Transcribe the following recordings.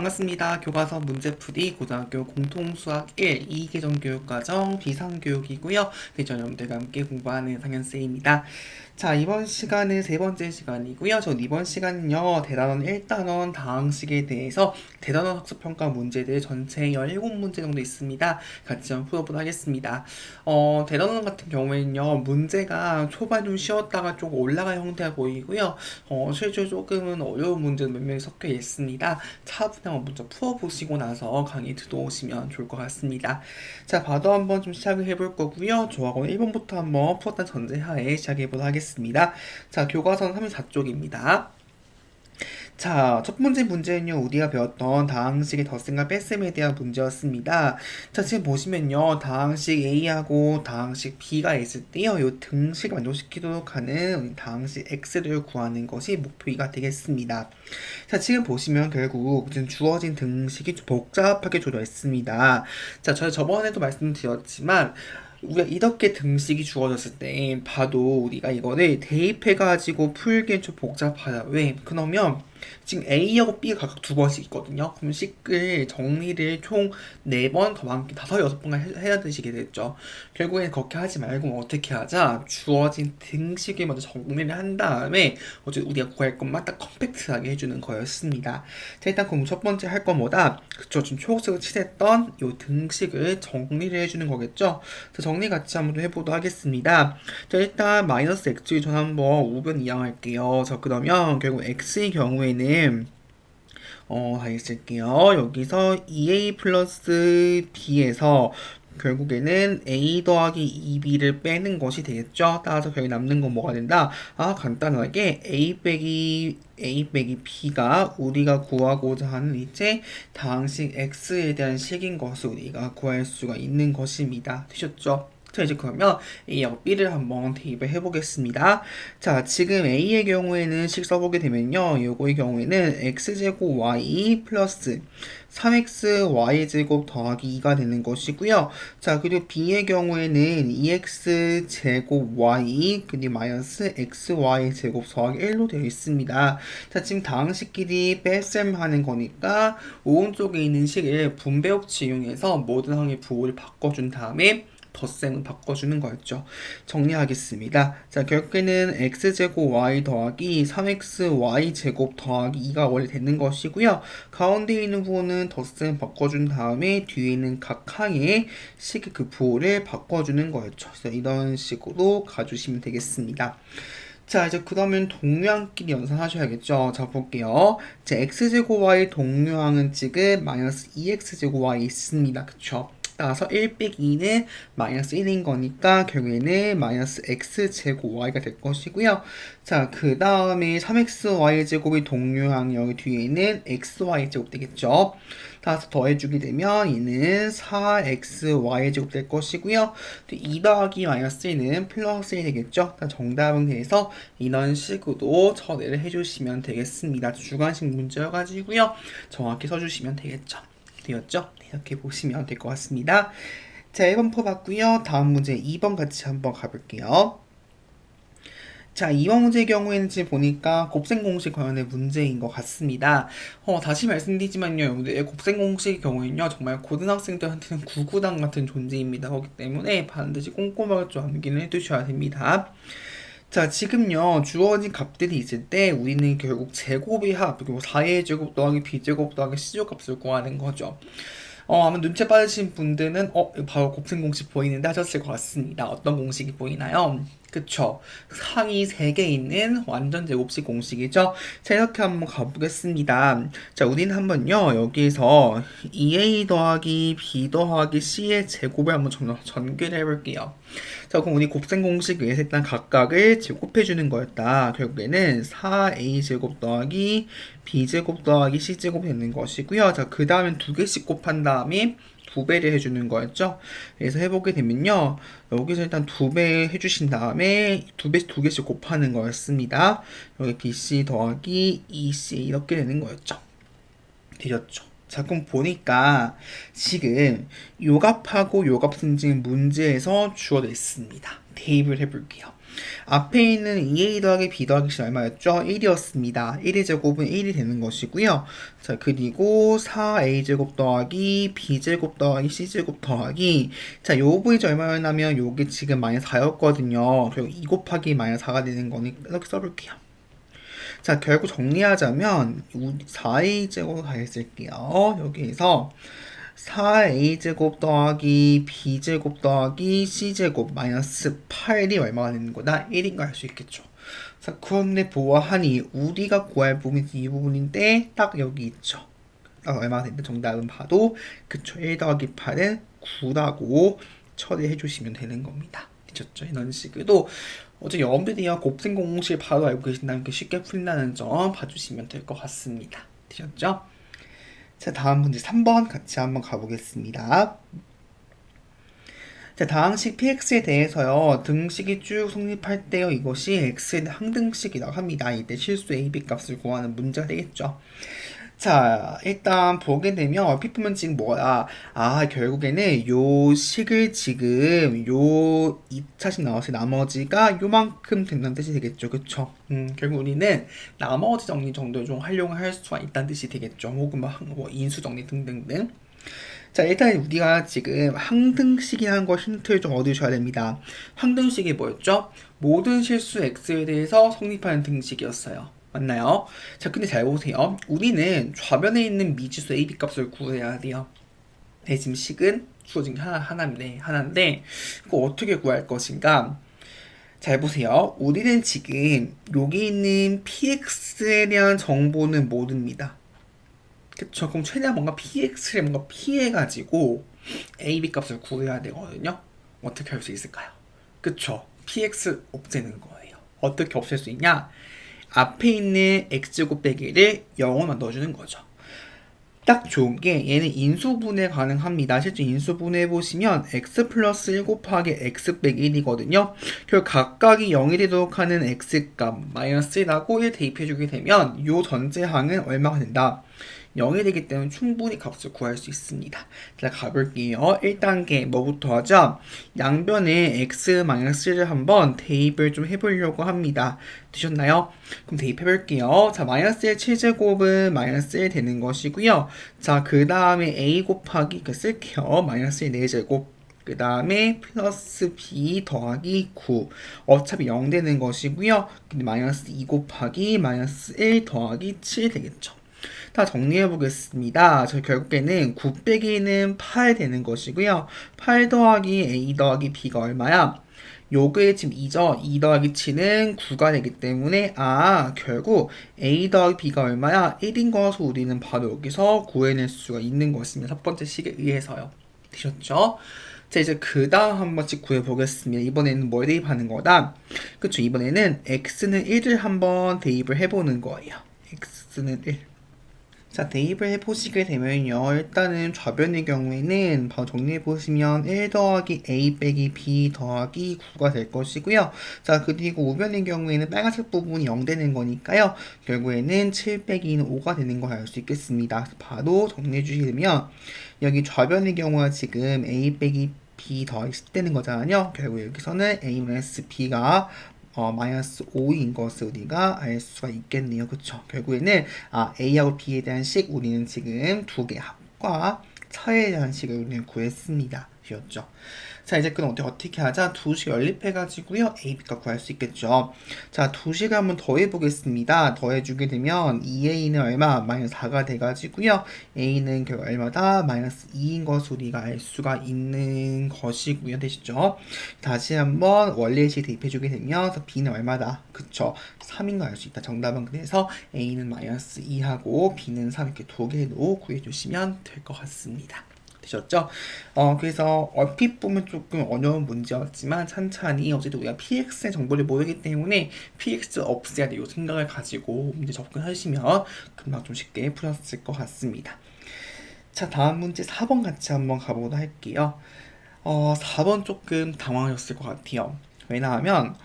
반갑습니다. 교과서 문제풀이 고등학교 공통수학 1 2계정교육과정 비상교육이고요. 대전여러분들과 함께 공부하는 상현쌤입니다. 자, 이번 시간은 세 번째 시간이고요. 전 이번 시간은요, 대단원 1단원 다항식에 대해서 대단원 학습평가 문제들 전체 17문제 정도 있습니다. 같이 한번 풀어보도록 하겠습니다. 대단원 같은 경우에는요, 문제가 초반 좀 쉬웠다가 좀 올라갈 형태가 보이고요. 실제 조금은 어려운 문제도 몇 명이 섞여 있습니다. 차분히 한번 먼저 풀어보시고 나서 강의 들어오시면 좋을 것 같습니다. 자, 바로 한번 좀 시작을 해볼 거고요. 조합원 1번부터 한번 풀었던 전제하에 시작해보도록 하겠습니다. 자, 교과서는 34쪽입니다. 자, 첫 번째 문제는요, 우리가 배웠던 다항식의 덧셈과 뺄셈에 대한 문제였습니다. 자, 지금 보시면요, 다항식 A하고 다항식 B가 있을 때요, 이 등식을 만족시키도록 하는 다항식 X를 구하는 것이 목표가 되겠습니다. 자, 지금 보시면 결국 주어진 등식이 좀 복잡하게 조져 있습니다. 자, 제가 저번에도 말씀드렸지만, 우리가 이렇게 등식이 주어졌을 때 봐도 우리가 이거를 대입해가지고 풀기엔 좀 복잡하다. 왜? 그러면 지금 A하고 B가 각각 두 번씩 있거든요. 그럼 식을 정리를 총 4번 더하면 5, 6번간 해야 되시게 됐죠. 결국엔 그렇게 하지 말고 어떻게 하자? 주어진 등식을 먼저 정리를 한 다음에 어제 우리가 구할 것만 딱 컴팩트하게 해주는 거였습니다. 자, 일단 그럼 첫 번째 할 거보다 그쵸, 지금 초록색으로 칠했던 이 등식을 정리를 해주는 거겠죠. 자, 정리 같이 한번 해보도록 하겠습니다. 자, 일단 마이너스 x의 전 한번 우변 이항할게요. 자, 그러면 결국 x의 경우에는 다시 쓸게요. 여기서 2a 플러스 b에서 결국에는 a 더하기 2b를 빼는 것이 되겠죠. 따라서 결국 남는 건 뭐가 된다? 간단하게 a 빼기 b가 우리가 구하고자 하는 이제 다항식 x에 대한 식인 것을 우리가 구할 수가 있는 것입니다. 되셨죠? 자, 이제 그러면 A하고 B를 한번 대입을 해보겠습니다. 자, 지금 A의 경우에는 식 써보게 되면요. 요거의 경우에는 X제곱 Y 플러스 3XY제곱 더하기 2가 되는 것이고요. 자, 그리고 B의 경우에는 2X제곱 Y 그리고 마이너스 XY제곱 더하기 1로 되어 있습니다. 자, 지금 다항식끼리 뺄셈 하는 거니까 오른쪽에 있는 식을 분배법칙 이용해서 모든 항의 부호를 바꿔준 다음에 덧셈은 바꿔주는 거였죠. 정리하겠습니다. 자, 결국에는 x제곱 y 더하기 3xy제곱 더하기 2가 원래 되는 것이고요. 가운데 있는 부호는 덧셈 바꿔준 다음에 뒤에 있는 각 항의 식의 그 부호를 바꿔주는 거였죠. 그래서 이런 식으로 가주시면 되겠습니다. 자, 이제 그러면 동류항끼리 연산하셔야겠죠. 자, 볼게요. 자, x제곱 y 동류항은 지금 마이너스 2x제곱 y 있습니다. 그쵸? 따라서 1 빼기 2는 마이너스 1인 거니까 결국에는 마이너스 x제곱 y가 될 것이고요. 자, 그 다음에 3xy제곱이 동류항 여기 뒤에는 xy제곱 되겠죠. 따라서 더해주게 되면 얘는 4xy제곱 될 것이고요. 2 더하기 마이너스 1은 플러스 1이 되겠죠. 정답은 그래서 이런 식으로 처리를 해주시면 되겠습니다. 주관식 문제여가지고요. 정확히 써주시면 되겠죠. 되었죠? 이렇게 보시면 될 것 같습니다. 자, 1번 풀어봤고요. 다음 문제 2번 같이 한번 가볼게요. 자, 2번 문제의 경우에는 지금 보니까 곱셈 공식 관련된 문제인 것 같습니다. 다시 말씀드리지만요, 여러분들 곱셈 공식의 경우에는요, 정말 고등학생들한테는 구구단 같은 존재입니다. 그렇기 때문에 반드시 꼼꼼하게 좀 암기를 해두셔야 됩니다. 자, 지금요, 주어진 값들이 있을 때 우리는 결국 제곱의 합, 그리고 4의 제곱 더하기 b제곱 더하기 c제곱 값을 구하는 거죠. 아마 눈치 빠르신 분들은 바로 곱셈 공식 보이는데 하셨을 것 같습니다. 어떤 공식이 보이나요? 그쵸. 상위 3개 있는 완전 제곱식 공식이죠. 자, 이렇게 한번 가보겠습니다. 자, 우리는 한번요, 여기에서 2a 더하기 b 더하기 c의 제곱을 한번 전개를 해볼게요. 자, 그럼 우리 곱셈 공식 위에서 일단 각각을 제곱해주는 거였다. 결국에는 4a 제곱 더하기 b제곱 더하기 c제곱 되는 것이고요. 자, 그 다음엔 2개씩 곱한 다음에 2배를 해주는 거였죠. 그래서 해보게 되면요, 여기서 일단 2배 해주신 다음에 2개씩 곱하는 거였습니다. 여기 bc 더하기 ec 이렇게 되는 거였죠. 되셨죠? 자, 그럼 보니까 지금 요 값하고 요 값은 지금 문제에서 주어져 있습니다. 대입을 해볼게요. 앞에 있는 2a 더하기 b 더하기 c 얼마였죠? 1이었습니다. 1의 제곱은 1이 되는 것이고요. 자, 그리고 4a제곱 더하기 b제곱 더하기 c제곱 더하기, 자, 요 부위가 얼마였냐면 요게 지금 마이너스 4였거든요. 그리고 2 곱하기 마이너스 4가 되는 거니 이렇게 써볼게요. 자, 결국 정리하자면 4a제곱 다시 쓸게요. 여기에서 4a제곱 더하기 b제곱 더하기 c제곱 마이너스 8이 얼마가 되는 거다? 1인 거 알 수 있겠죠. 자, 그런데 보아하니 우리가 구할 부분이 이 부분인데 딱 여기 있죠. 얼마가 되는데 정답은 봐도 그쵸. 1 더하기 8은 9라고 처리해 주시면 되는 겁니다. 되셨죠? 이런 식으로 어제 여러분들이 곱셈 공式바로 알고 계신다면 이렇게 쉽게 풀린다는 점 봐주시면 될 것 같습니다. 되셨죠? 자, 다음 문제 3번 같이 한번 가보겠습니다. 자, 다항식 px에 대해서요. 등식이 쭉 성립할 때요. 이것이 x의 항등식이라고 합니다. 이때 실수 a,b 값을 구하는 문제가 되겠죠. 자, 일단 보게 되면 얼핏 보면 지금 뭐야? 아, 결국에는 요 식을 지금 요 2차식 나왔을 나머지가 요만큼 된다는 뜻이 되겠죠. 그쵸? 결국 우리는 나머지 정리 정도 좀 활용할 수가 있다는 뜻이 되겠죠. 혹은 뭐 인수 정리 등등등. 자, 일단 우리가 지금 항등식이라는 거 힌트를 좀 얻으셔야 됩니다. 항등식이 뭐였죠? 모든 실수 x에 대해서 성립하는 등식이었어요. 맞나요? 자, 근데 잘 보세요. 우리는 좌변에 있는 미지수 a, b 값을 구해야 돼요. 네, 지금 식은 주어진 게 하나인데, 그거 어떻게 구할 것인가? 잘 보세요. 우리는 지금 여기 있는 px에 대한 정보는 모릅니다. 그쵸? 그럼 최대한 뭔가 px를 뭔가 피해가지고 a, b 값을 구해야 되거든요. 어떻게 할 수 있을까요? 그쵸? px 없애는 거예요. 어떻게 없앨 수 있냐? 앞에 있는 x제곱 빼기를 0으로 넣어주는 거죠. 딱 좋은 게 얘는 인수분해 가능합니다. 실제 인수분해 해보시면 x 플러스 1 곱하기 x 빼기 1이거든요. 결국 각각이 0이 되도록 하는 x값 마이너스 1하고 1 대입해주게 되면 요 전체항은 얼마가 된다? 0이 되기 때문에 충분히 값을 구할 수 있습니다. 자, 가볼게요. 1단계 뭐부터 하죠? 양변에 x-1을 한번 대입을 좀 해보려고 합니다. 되셨나요? 그럼 대입해볼게요. 자, 마이너스 1 7제곱은 마이너스 1 되는 것이고요. 자, 그 다음에 a 곱하기 쓸게요. 마이너스 1 4제곱. 그 다음에 플러스 b 더하기 9 어차피 0 되는 것이고요. 근데 마이너스 2 곱하기 마이너스 1 더하기 7 되겠죠. 다 정리해 보겠습니다. 저 결국에는 9 빼기는 8 되는 것이고요. 8 더하기 a 더하기 b가 얼마야? 요게 지금 2죠. 2 더하기 7은 9가 되기 때문에 결국 a 더하기 b가 얼마야? 1인 것을 우리는 바로 여기서 구해낼 수가 있는 것입니다. 첫 번째 식에 의해서요. 되셨죠? 자, 이제 그 다음 한 번씩 구해보겠습니다. 이번에는 뭘 대입하는 거다? 그쵸, 이번에는 x는 1을 한번 대입을 해보는 거예요. x는 1. 자, 대입을 해보시게 되면요. 일단은 좌변의 경우에는 바로 정리해보시면 1 더하기 a 빼기 b 더하기 9가 될 것이고요. 자, 그리고 우변의 경우에는 빨간색 부분이 0 되는 거니까요. 결국에는 7 빼기는 5가 되는 걸 알 수 있겠습니다. 바로 정리해주시면 여기 좌변의 경우가 지금 a 빼기 b 더하기 10 되는 거잖아요. 결국 여기서는 a-b가 마이너스 5인 것을 우리가 알 수가 있겠네요. 그쵸? 결국에는 A하고 B에 대한 식 우리는 지금 두 개 합과 차에 대한 식을 우리는 구했습니다. 되었죠? 자, 이제 그럼 어떻게 하자? 두 식 연립해가지고요. A, B값 구할 수 있겠죠. 자, 두 식을 한번 더해보겠습니다. 더해주게 되면 2A는 얼마? 마이너스 4가 돼가지고요. A는 결국 얼마다? 마이너스 2인 것을 우리가 알 수가 있는 것이고요. 되시죠? 다시 한번 원래식 대입해주게 되면 B는 얼마다? 그쵸? 3인 거 알 수 있다. 정답은 그래서 A는 마이너스 2하고 B는 3 이렇게 두 개로 구해주시면 될 것 같습니다. 되셨죠? 그래서 얼핏 보면 조금 어려운 문제였지만 찬찬히 어쨌든 우리가 PX의 정보를 모르기 때문에 PX 없애야 돼요 생각을 가지고 문제 접근하시면 금방 좀 쉽게 풀었을 것 같습니다. 자, 다음 문제 4번 같이 한번 가보도록 할게요. 4번 조금 당황하셨을 것 같아요. 왜냐하면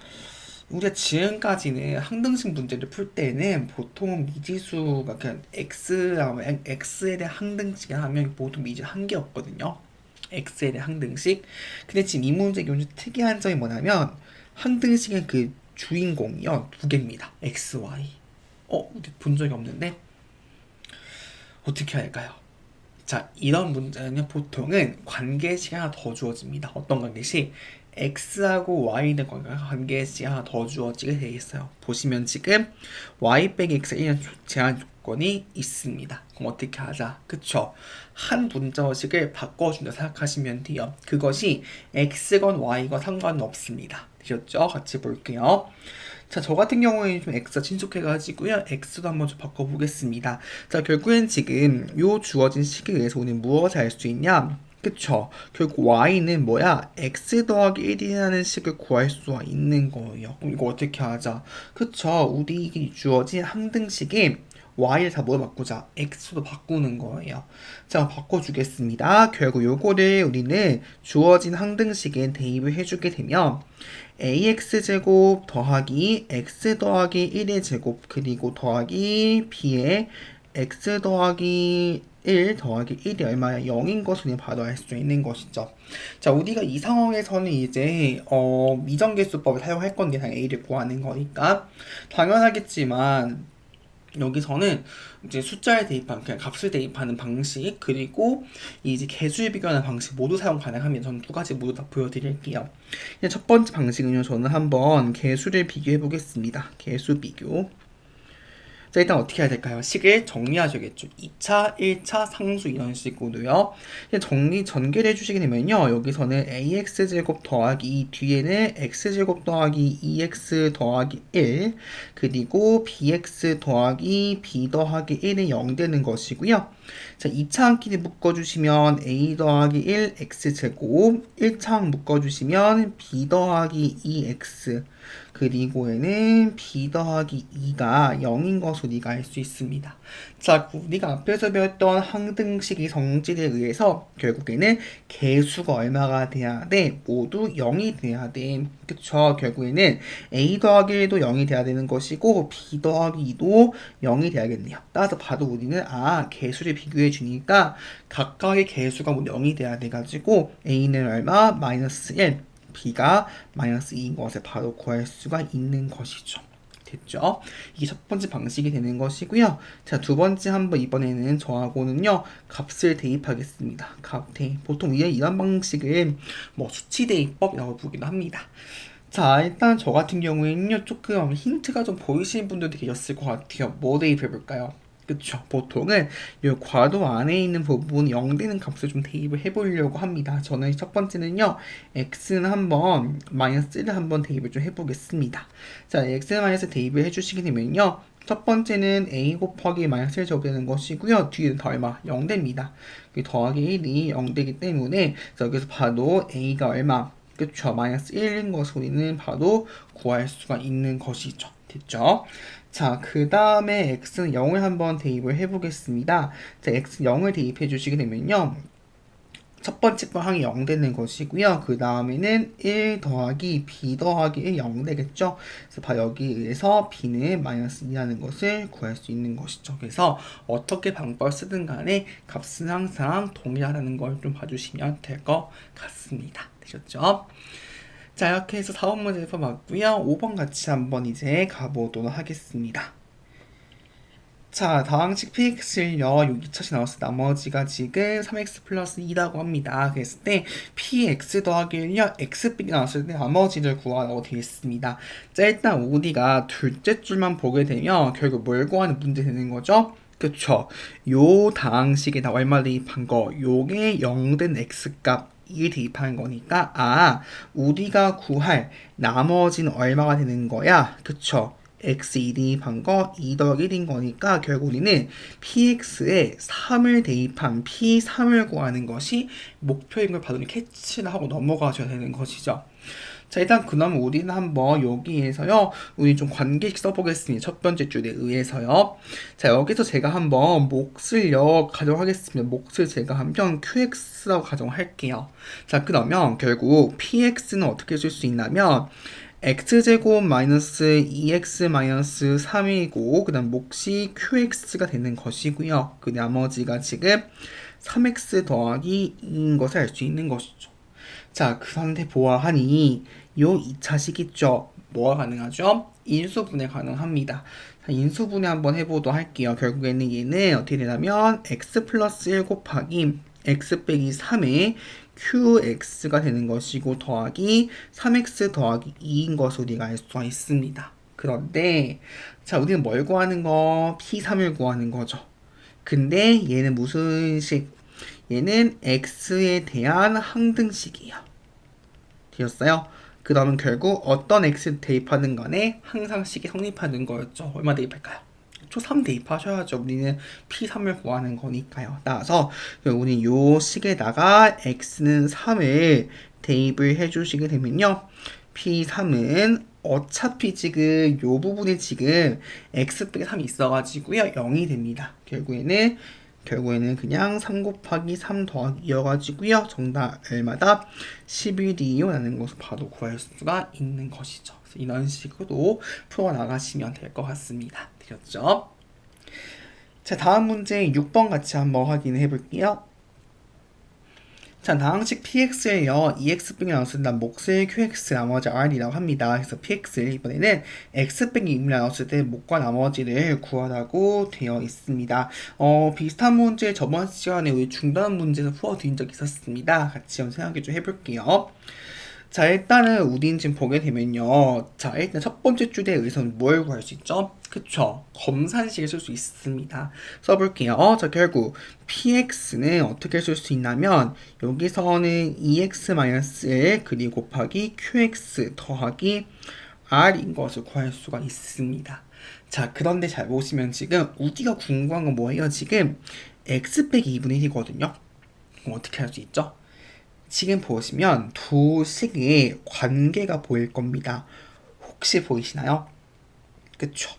우리가 지금까지는 항등식 문제를 풀 때는 보통 미지수가 그냥 x에 대한 항등식을 하면 보통 미지수 한 개였거든요. x에 대한 항등식. 근데 지금 이 문제의 좀 특이한 점이 뭐냐면 항등식의 그 주인공이요 두 개입니다. x, y. 본 적이 없는데 어떻게 할까요? 자, 이런 문제는 보통은 관계식이 하나 더 주어집니다. 어떤 관계식? x하고 y는 관계식이 하나 더 주어지게 되어 있어요. 보시면 지금 y 빼기 x 이런 제한 조건이 있습니다. 그럼 어떻게 하자? 그쵸? 한 문자식을 바꿔준다 생각하시면 돼요. 그것이 x건 y건 상관은 없습니다. 되셨죠? 같이 볼게요. 자, 저 같은 경우에는 좀 x가 친숙해가지고요. x도 한번 좀 바꿔보겠습니다. 자, 결국엔 지금 요 주어진 식에 의해서 우리는 무엇을 알 수 있냐? 그쵸? 결국 y는 뭐야? x 더하기 1이라는 식을 구할 수가 있는 거예요. 그럼 이거 어떻게 하자? 그쵸? 우리 주어진 항등식에 y를 다 뭐로 바꾸자? x로 바꾸는 거예요. 자, 바꿔주겠습니다. 결국 요거를 우리는 주어진 항등식에 대입을 해주게 되면 ax제곱 더하기 x 더하기 1의 제곱 그리고 더하기 b의 x 더하기 1 더하기 1이 얼마야? 0인 것을 바로 알 수 있는 것이죠. 자, 우리가 이 상황에서는 이제 미정계수법을 사용할 건데 당연히 a를 구하는 거니까 당연하겠지만 여기서는 이제 숫자를 대입하는 그냥 값을 대입하는 방식 그리고 이제 개수를 비교하는 방식 모두 사용 가능합니다. 저는 두 가지 모두 다 보여드릴게요. 첫 번째 방식은요. 저는 한번 개수를 비교해 보겠습니다. 개수 비교. 자, 일단 어떻게 해야 될까요? 식을 정리하셔야겠죠. 2차, 1차, 상수 이런 식으로요. 전개를 해주시게 되면요. 여기서는 ax제곱 더하기 2 뒤에는 x제곱 더하기 2x 더하기 1 그리고 bx 더하기 b 더하기 1은 0 되는 것이고요. 자, 2차 항끼리 묶어주시면 a 더하기 1 x제곱 1차 항 묶어주시면 b 더하기 2x 그리고에는 b 더하기 2가 0인 것을 우리가 알 수 있습니다. 자, 우리가 앞에서 배웠던 항등식의 성질에 의해서 결국에는 개수가 얼마가 돼야 돼? 모두 0이 돼야 돼. 그쵸? 결국에는 a 더하기 1도 0이 돼야 되는 것이고 b 더하기 2도 0이 돼야겠네요. 따라서 봐도 우리는 개수를 비교해 주니까 각각의 개수가 모두 0이 돼야 돼가지고 a는 얼마? 마이너스 1 b가 마이너스 2인 것을 바로 구할 수가 있는 것이죠. 됐죠? 이게 첫 번째 방식이 되는 것이고요. 자, 두 번째 한번 이번에는 저하고는요, 값을 대입하겠습니다. 값 대입. 보통 이런 방식을 뭐 수치 대입법이라고 부르기도 합니다. 자, 일단 저 같은 경우에는요, 조금 힌트가 좀 보이시는 분들도 계셨을 것 같아요. 뭐 대입해 볼까요? 그쵸. 보통은 이 괄호 안에 있는 부분 0 되는 값을 좀 대입을 해보려고 합니다. 저는 첫 번째는요, x는 한번 마이너스 1을 한번 대입을 좀 해보겠습니다. 자, x 마이너스 대입을 해주시게 되면요, 첫 번째는 a 곱하기 마이너스 1 적용되는 것이고요. 뒤에는 다 얼마? 0 됩니다. 더하기 1이 0 되기 때문에 여기서 바로 a가 얼마? 그쵸. 마이너스 1인 것을 우리는 바로 구할 수가 있는 것이죠. 됐죠? 자, 그 다음에 x는 0을 한번 대입을 해보겠습니다. 자, x 0을 대입해 주시게 되면요. 첫 번째 거 항이 0 되는 것이고요. 그 다음에는 1 더하기 b 더하기 1 0 되겠죠. 그래서 바로 여기에서 b는 마이너스 2라는 것을 구할 수 있는 것이죠. 그래서 어떻게 방법을 쓰든 간에 값은 항상 동일하다는 걸 좀 봐주시면 될 것 같습니다. 되셨죠? 자, 이렇게 해서 4번 문제 풀어봤고요. 5번 같이 한번 이제 가보도록 하겠습니다. 자, 다항식 px를요, 여기 첫이 나왔을 때 나머지가 지금 3x 플러스 2라고 합니다. 그랬을 때 px 더하기 1요, x축이 나왔을 때 나머지를 구하라고 되어 있습니다. 자, 일단 우리가 둘째 줄만 보게 되면 결국 뭘 구하는 문제 되는 거죠? 그쵸. 요 다항식에다 얼마 대입한 거, 요게 0 된 x값 이 대입하는 거니까 우리가 구할 나머지는 얼마가 되는 거야? 그쵸? x2 대입한 거 2 더하기 1인 거니까 결국 우리는 px에 3을 대입한 p3을 구하는 것이 목표인 걸 바로 캐치를 하고 넘어가셔야 되는 것이죠. 자, 일단 그럼 우리는 한번 여기에서요, 우리 좀 관계식 써보겠습니다. 첫 번째 줄에 의해서요. 자, 여기서 제가 한번 몫을요 가정하겠습니다. 몫을 제가 한번 qx라고 가정할게요. 자, 그러면 결국 px는 어떻게 쓸 수 있냐면 x제곱 마이너스 2x 마이너스 3이고 그 다음 몫이 qx가 되는 것이고요. 그 나머지가 지금 3x 더하기 2인 것을 알 수 있는 것이죠. 자, 그런데 보아하니 요 2차식 있죠? 뭐가 가능하죠? 인수분해 가능합니다. 자, 인수분해 한번 해보도록 할게요. 결국에는 얘는 어떻게 되냐면 x 플러스 1 곱하기 x 빼기 3의 qx가 되는 것이고 더하기 3x 더하기 2인 것을 우리가 알 수가 있습니다. 그런데 자, 우리는 뭘 구하는 거? p3을 구하는 거죠. 근데 얘는 무슨 식? 얘는 x에 대한 항등식이에요. 되었어요? 그러면 결국 어떤 x 대입하는 간에 항상 식이 성립하는 거였죠. 얼마 대입할까요? 초 3 대입하셔야죠. 우리는 P3을 구하는 거니까요. 따라서 우리는 요 식에다가 x는 3을 대입을 해주시게 되면요. P3은 어차피 지금 요 부분에 지금 x 빼기 3이 있어가지고요. 0이 됩니다. 결국에는 그냥 3 곱하기 3 더하기 2여가지고요. 정답 얼마다 11이요 라는 것을 바로 구할 수가 있는 것이죠. 그래서 이런 식으로 풀어나가시면 될 것 같습니다. 되셨죠? 자, 다음 문제 6번 같이 한번 확인해 볼게요. 자, 다항식 px에요. 2x 빼기 나눴을 때 몫을 qx 나머지 r이라고 합니다. 그래서 px를 이번에는 x 빼기 2를 나눴을 때 몫과 나머지를 구하라고 되어 있습니다. 비슷한 문제 저번 시간에 우리 중단 문제에서 풀어드린 적이 있었습니다. 같이 한번 생각해 좀 해볼게요. 자, 일단은 우린 지금 보게 되면요. 자, 일단 첫 번째 줄에 의해서는 뭘 구할 수 있죠? 그쵸? 검산식을 쓸 수 있습니다. 써볼게요. 자, 결국 px는 어떻게 쓸 수 있냐면 여기서는 2x-1 그리고 곱하기 qx 더하기 r인 것을 구할 수가 있습니다. 자, 그런데 잘 보시면 지금 우리가 궁금한 건 뭐예요? 지금 x 빼기 2분의 1이거든요. 그럼 어떻게 할 수 있죠? 지금 보시면 두 식의 관계가 보일 겁니다. 혹시 보이시나요? 그쵸?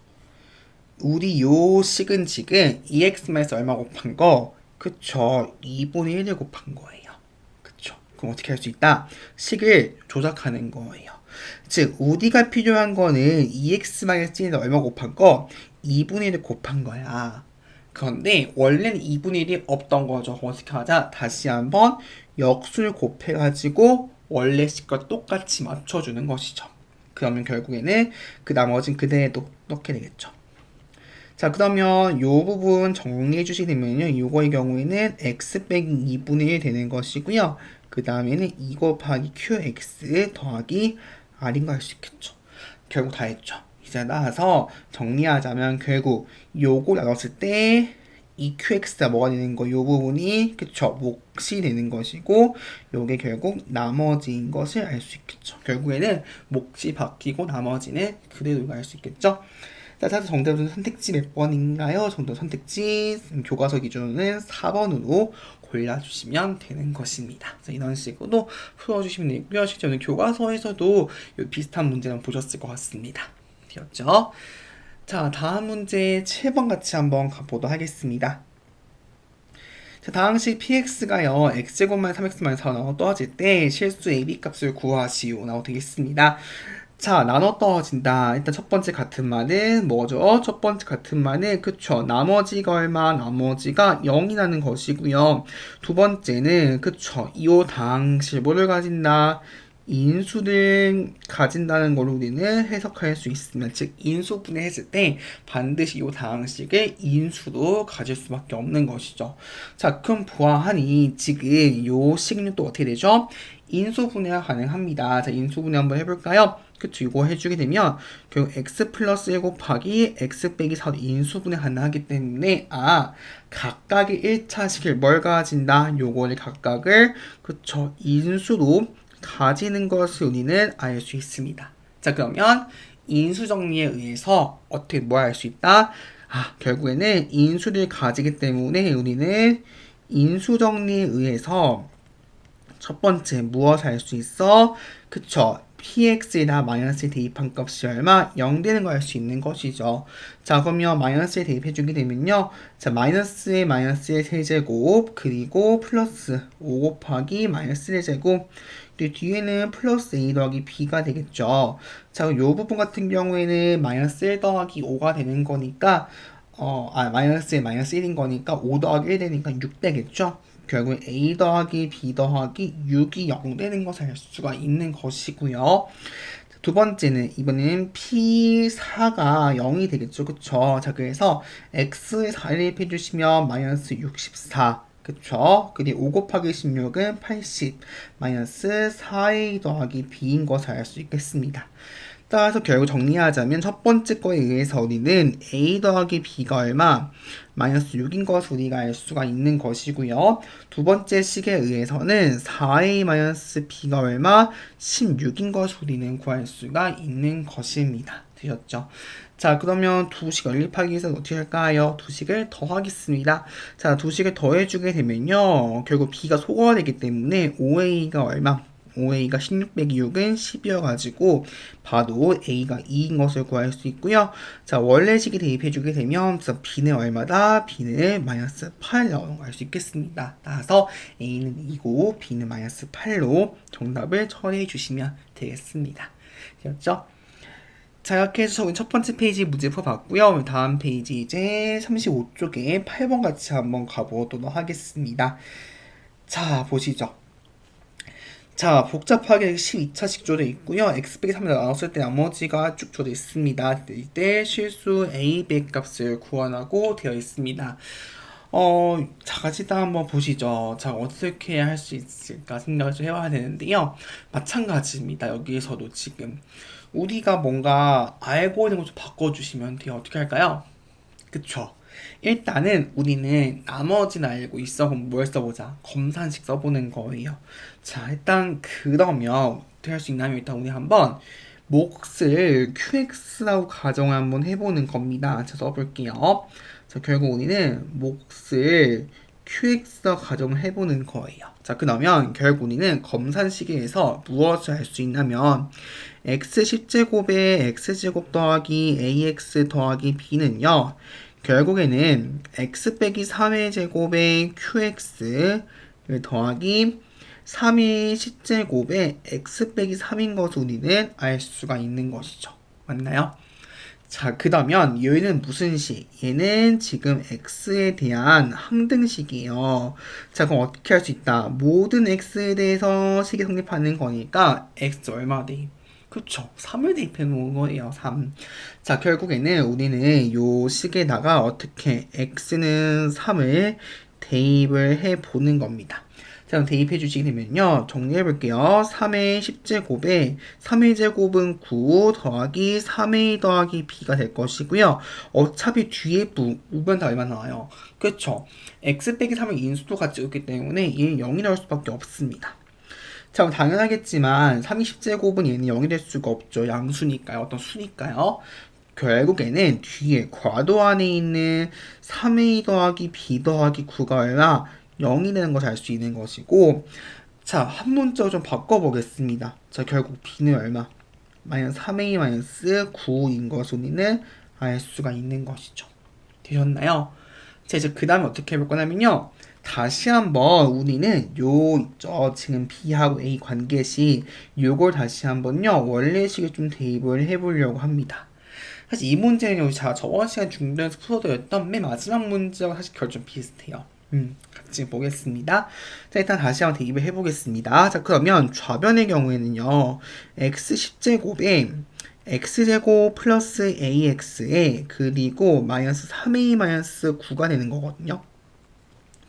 우리 요 식은 지금 2x마이너스 얼마 곱한 거? 그쵸? 2분의 1을 곱한 거예요. 그쵸? 그럼 어떻게 할 수 있다? 식을 조작하는 거예요. 즉, 우리가 필요한 거는 2x-1을 얼마 곱한 거? 2분의 1을 곱한 거야. 그런데 원래는 2분의 1이 없던 거죠. 어떻게 하자? 다시 한번 역수를 곱해가지고 원래 식과 똑같이 맞춰주는 것이죠. 그러면 결국에는 그 나머지는 그대로 넣게 되겠죠. 자, 그러면 요 부분 정리해 주시게 되면요. 요거의 경우에는 x 빼기 2분의 1 되는 것이고요. 그 다음에는 2 곱하기 qx 더하기 r인 거 할 수 있겠죠. 결국 다 했죠. 이제 나와서 정리하자면 결국 요거 나눴을 때 이 qx가 뭐가 되는 거? 요 부분이 그쵸 몫이 되는 것이고 요게 결국 나머지인 것을 알 수 있겠죠. 결국에는 몫이 바뀌고 나머지는 그대로 알 수 있겠죠. 자, 정답은 선택지 몇 번인가요? 정답 선택지 교과서 기준은 4번으로 골라주시면 되는 것입니다. 그래서 이런 식으로 풀어주시면 되고요. 실제로 교과서에서도 비슷한 문제는 보셨을 것 같습니다. 되었죠? 자, 다음 문제 7번 같이 한번 가보도록 하겠습니다. 자, 다항식 px가요, x제곱만 3x-4 나눠 떨어질 때 실수 ab 값을 구하시오. 나오 되겠습니다. 자, 나눠 떨어진다. 일단 첫 번째 같은 말은 뭐죠? 첫 번째 같은 말은 그쵸. 나머지가 얼마? 나머지가 0이 나는 것이고요. 두 번째는 그쵸. 이오 다항식 뭐를 가진다? 인수를 가진다는 걸로 우리는 해석할 수 있으면 즉 인수분해했을 때 반드시 이 다항식을 인수로 가질 수밖에 없는 것이죠. 자, 그럼 보아하니 지금 이 식은 또 어떻게 되죠? 인수분해가 가능합니다. 자, 인수분해 한번 해볼까요? 그쵸, 이거 해주게 되면 결국 x 플러스 1 곱하기 x 빼기 4로 인수분해 가능하기 때문에 각각의 1차식을 뭘 가진다? 요거를 각각을 그쵸 인수로 가지는 것을 우리는 알 수 있습니다. 자, 그러면 인수 정리에 의해서 어떻게 뭐 할 수 있다? 결국에는 인수를 가지기 때문에 우리는 인수 정리에 의해서 첫 번째 무엇을 알 수 있어? 그쵸? px에다 마이너스에 대입한 값이 얼마? 0 되는 걸 알 수 있는 것이죠. 자, 그러면 마이너스에 대입해주게 되면요. 자, 마이너스의 세제곱, 그리고 플러스 5 곱하기 마이너스 1제곱, 뒤에는 플러스 a 더하기 b가 되겠죠. 자, 요 부분 같은 경우에는 마이너스 1 더하기 5가 되는 거니까, 마이너스에 마이너스 1인 거니까 5 더하기 1 되니까 6 되겠죠? 결국 a 더하기 b 더하기 6이 0 되는 것을 알 수가 있는 것이고요. 두 번째는 이번에는 P4가 0이 되겠죠. 그쵸? 자, 그래서 X의 4를 해주시면 마이너스 64. 그쵸? 그리고 5 곱하기 16은 80. 마이너스 4A 더하기 B인 것을 알 수 있겠습니다. 따라서 결국 정리하자면 첫 번째 거에 의해서 우리는 A 더하기 B가 얼마? 마이너스 6인 것을 우리가 알 수가 있는 것이고요. 두 번째 식에 의해서는 4A 마이너스 B가 얼마? 16인 것을 우리는 구할 수가 있는 것입니다. 되셨죠? 자, 그러면 두 식 연립하기 위해서 어떻게 할까요? 두 식을 더하겠습니다. 자, 두 식을 더해주게 되면요. 결국 B가 소거가 되기 때문에 5A가 얼마? 5A가 16 빼기 6은 10이어가지고 봐도 A가 2인 것을 구할 수 있고요. 자, 원래식이 대입해주게 되면 B는 얼마다? B는 마이너스 8 나오는 걸 알 수 있겠습니다. 따라서 A는 2고 B는 마이너스 8로 정답을 처리해 주시면 되겠습니다. 되었죠? 자, 이렇게 해서 저희 첫 번째 페이지 문제 풀어봤고요. 다음 페이지 이제 35쪽에 8번 같이 한번 가보도록 하겠습니다. 자, 보시죠. 자, 복잡하게 12차식 줘져 있고요. x 빼기 3을 나눴을 때 나머지가 쭉 줘져 있습니다. 이때 실수 a, b의 값을 구하라고 되어 있습니다. 자, 같이 다 한번 보시죠. 자, 어떻게 할 수 있을까 생각을 좀 해봐야 되는데요. 마찬가지입니다. 여기에서도 지금 우리가 뭔가 알고 있는 걸 좀 바꿔주시면 돼요. 어떻게 할까요? 그쵸? 일단은 우리는 나머지는 알고 있어. 그럼 뭘 써보자? 검산식 써보는 거예요. 자, 일단 그러면 어떻게 할 수 있냐면 일단 우리 한번 몫을 QX라고 가정을 한번 해보는 겁니다. 자, 써볼게요. 자, 결국 우리는 몫을 QX라고 가정을 해보는 거예요. 자, 그러면 결국 우리는 검산식에서 무엇을 할 수 있냐면 x 10제곱에 x제곱 더하기 ax 더하기 b는요. 결국에는 x 빼기 3의 제곱에 qx 더하기 3의 10제곱에 x 빼기 3인 것을 우리는 알 수가 있는 것이죠. 맞나요? 자, 그러면 얘는 무슨 식? 얘는 지금 x에 대한 항등식이에요. 자, 그럼 어떻게 할 수 있다? 모든 x에 대해서 식이 성립하는 거니까 x 얼마 대입? 그쵸. 3을 대입해 놓은 거예요. 3. 자, 결국에는 우리는 요 식에다가 어떻게 x는 3을 대입을 해 보는 겁니다. 자, 그럼 대입해 주시게 되면요. 정리해 볼게요. 3의 10제곱에 3의 제곱은 9 더하기 3a 더하기 b가 될 것이고요. 어차피 뒤에 우변 다 얼마 나와요? 그쵸. x 빼기 3은 인수도 같이 있기 때문에 얘는 0이 나올 수밖에 없습니다. 자, 그럼 당연하겠지만 30제곱은 얘는 0이 될 수가 없죠. 양수니까요. 어떤 수니까요. 결국에는 뒤에 괄호 안에 있는 3a 더하기 b 더하기 9가 얼마? 0이 되는 것을 알 수 있는 것이고, 자, 한 문자로 좀 바꿔보겠습니다. 자, 결국 b는 얼마? 마이너스 3a 마이너스 9인 것을 우리는 알 수가 있는 것이죠. 되셨나요? 자, 이제 그 다음에 어떻게 해볼 거냐면요. 다시 한번 우리는 요 있죠. 지금 B하고 A 관계식 요걸 다시 한번요. 원래식에 좀 대입을 해보려고 합니다. 사실 이 문제는 자, 저번 시간 중간에서 풀어드렸던 맨 마지막 문제와 사실 결 좀 비슷해요. 같이 보겠습니다. 자, 일단 다시 한번 대입을 해보겠습니다. 자, 그러면 좌변의 경우에는요. x 10제곱에 x제곱 플러스 ax에 그리고 마이너스 3a 마이너스 9가 되는 거거든요.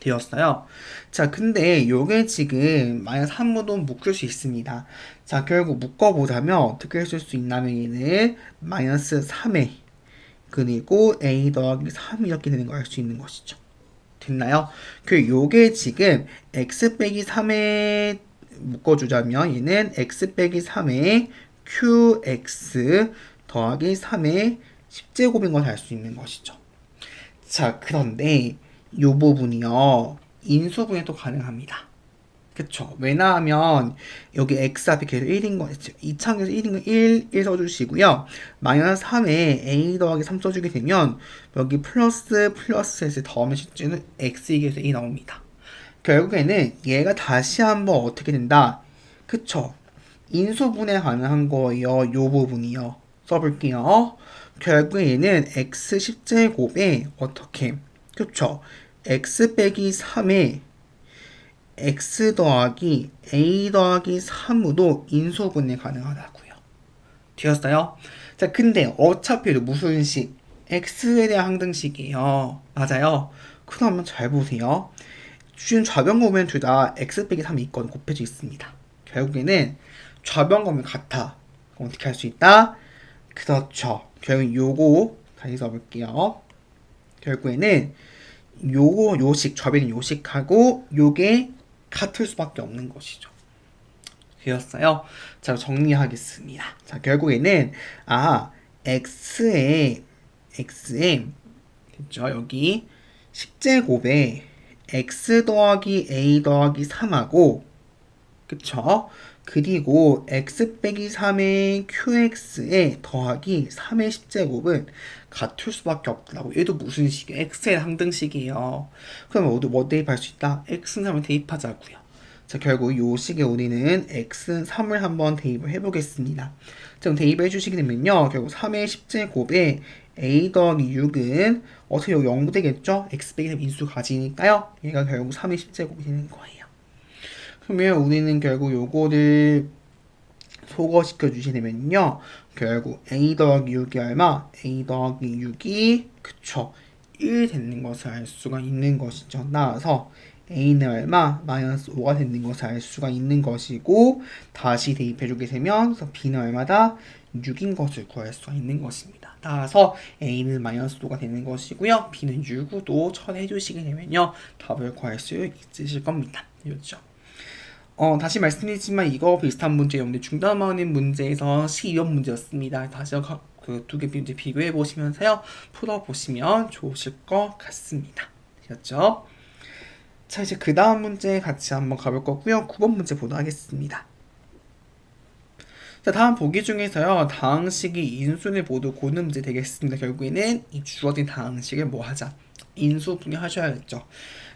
되었어요. 자, 근데 요게 지금 마이너스 3으로 묶을 수 있습니다. 자, 결국 묶어보자면 어떻게 했을 수 있냐면 얘는 마이너스 3a 그리고 a 더하기 3 이렇게 되는 걸 알 수 있는 것이죠. 됐나요? 그 요게 지금 x 빼기 3에 묶어주자면 얘는 x 빼기 3에 qx 더하기 3의 10제곱인 걸 알 수 있는 것이죠. 자, 그런데 이 부분이요. 인수분해 또 가능합니다. 그쵸? 왜냐하면 여기 x 앞에 계속 1인 거 있죠. 이창에서 1인 거 1 써주시고요. 마이너스 3에 a 더하기 3 써주게 되면 여기 플러스에서 더하면 실제는 x에게서 2 나옵니다. 결국에는 얘가 다시 한번 어떻게 된다? 그쵸? 인수분해 가능한 거예요. 요 부분이요. 써볼게요. 결국에 얘는 x 10제곱에 어떻게? 그쵸? x 빼기 3에 x 더하기 a 더하기 3으로 인수분해 가능하다고요. 되었어요? 자, 근데 어차피 무슨 식? x에 대한 항등식이에요. 맞아요? 그러면 잘 보세요. 지금 좌변거면 둘 다 x 빼기 3이 있거든 곱해져 있습니다. 결국에는 좌변거면 같아. 그럼 어떻게 할 수 있다? 그렇죠. 결국 요거 다시 써볼게요. 결국에는 요거 요식 좌변은 요식하고 요게 같을 수밖에 없는 것이죠. 되었어요. 자, 정리하겠습니다. 자, 결국에는 x에 됐죠? 여기 식제곱에 x 더하기 a 더하기 3하고 그쵸? 그리고 x 빼기 3의 qx에 더하기 3의 10제곱은 같을 수밖에 없다고. 얘도 무슨 식이에요? x의 항등식이에요. 그러면 모두 뭐 대입할 수 있다? x는 3을 대입하자고요. 자, 결국 요 식에 우리는 x 3을 한번 대입을 해보겠습니다. 자, 그럼 대입을 해주시게 되면요. 결국 3의 10제곱에 a 더하기 6은 어차피 여기 0 되겠죠? x 빼기 3 인수 가지니까요. 얘가 결국 3의 10제곱이 되는 거예요. 그러면 우리는 결국 요거를 소거시켜 주시려면요. 결국 a 더하기 6이 얼마? a 더하기 6이 그쵸 1 되는 것을 알 수가 있는 것이죠. 따라서 a는 얼마? 마이너스 5가 되는 것을 알 수가 있는 것이고 다시 대입해 주게 되면 그래서 b는 얼마다? 6인 것을 구할 수가 있는 것입니다. 따라서 a는 마이너스 5가 되는 것이고요. b는 6으로 처리해 주시게 되면요. 답을 구할 수 있으실 겁니다. 그렇죠? 다시 말씀드리지만 이거 비슷한 문제였는데 중단하는 문제에서 12번 문제였습니다. 다시 그 두 개 문제 비교해 보시면서요. 풀어 보시면 좋으실 것 같습니다. 되셨죠? 자, 이제 그 다음 문제 같이 한번 가볼 거고요. 9번 문제 보도록 하겠습니다. 자, 다음 보기 중에서요. 다항식이 인수분해 모두 고는 문제 되겠습니다. 결국에는 이 주어진 다항식을 뭐 하자? 인수분해 하셔야겠죠.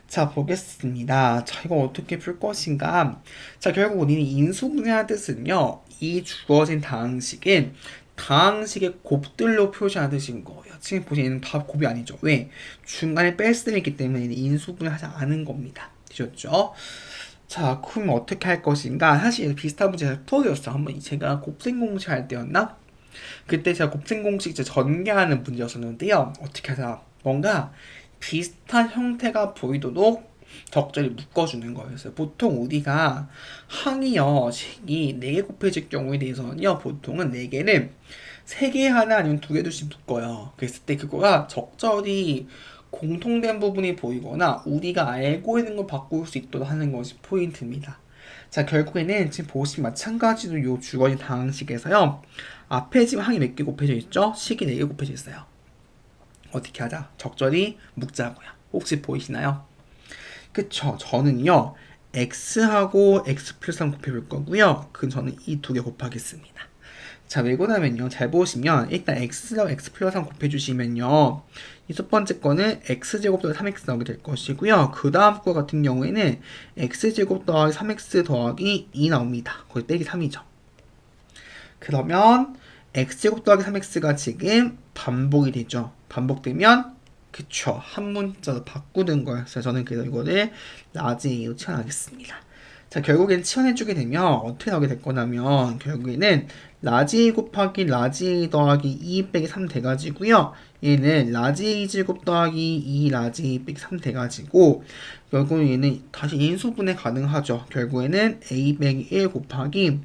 자, 보겠습니다. 자, 이거 어떻게 풀 것인가? 자, 결국 우리는 인수분해의 뜻은요. 이 주어진 다항식은 다항식의 곱들로 표시하듯인 거예요. 지금 보시는 다 곱이 아니죠. 왜? 중간에 뺄셈이 있기 때문에 인수분해하지 않은 겁니다. 되셨죠? 자, 그럼 어떻게 할 것인가? 사실 비슷한 문제 잘 풀어드렸어요. 한번 제가 곱셈 공식 할 때였나? 그때 제가 곱셈 공식 이제 전개하는 문제였었는데요. 어떻게 하자? 뭔가 비슷한 형태가 보이도록 적절히 묶어주는 거였어요. 보통 우리가 항이요, 식이 4개 곱해질 경우에 대해서는요, 보통은 4개를 3개 하나 아니면 2개 둘씩 묶어요. 그랬을 때 그거가 적절히 공통된 부분이 보이거나 우리가 알고 있는 걸 바꿀 수 있도록 하는 것이 포인트입니다. 자, 결국에는 지금 보시면 마찬가지로 요 주거진 다항식에서요. 앞에 지금 항이 몇 개 곱해져 있죠? 식이 4개 곱해져 있어요. 어떻게 하자? 적절히 묶자고요. 혹시 보이시나요? 그쵸? 저는요. x하고 x 플러스 3 곱해볼 거고요. 그럼 저는 이 2개 곱하겠습니다. 자, 왜고 나면요. 잘 보시면 일단 x랑 x 플러스 3 곱해주시면요. 이 첫 번째 거는 x제곱 더하기 3x 나오게 될 것이고요. 그 다음 거 같은 경우에는 x제곱 더하기 3x 더하기 2 나옵니다. 거기 빼기 3이죠. 그러면 x제곱 더하기 3x가 지금 반복이 되죠. 반복되면 그쵸. 한 문자로 바꾸는 거였어요. 저는 그래서 이거를 라지 A로 치환하겠습니다. 자, 결국엔 치환해주게 되면 어떻게 나오게 될 거냐면 결국에는 라지 A 곱하기 라지 A 더하기 2 빼기 3 돼가지고요. 얘는 라지 A 제곱 더하기 2 라지 A 빼기 3 돼가지고 결국은 얘는 다시 인수분해 가능하죠. 결국에는 A 빼기 1 곱하기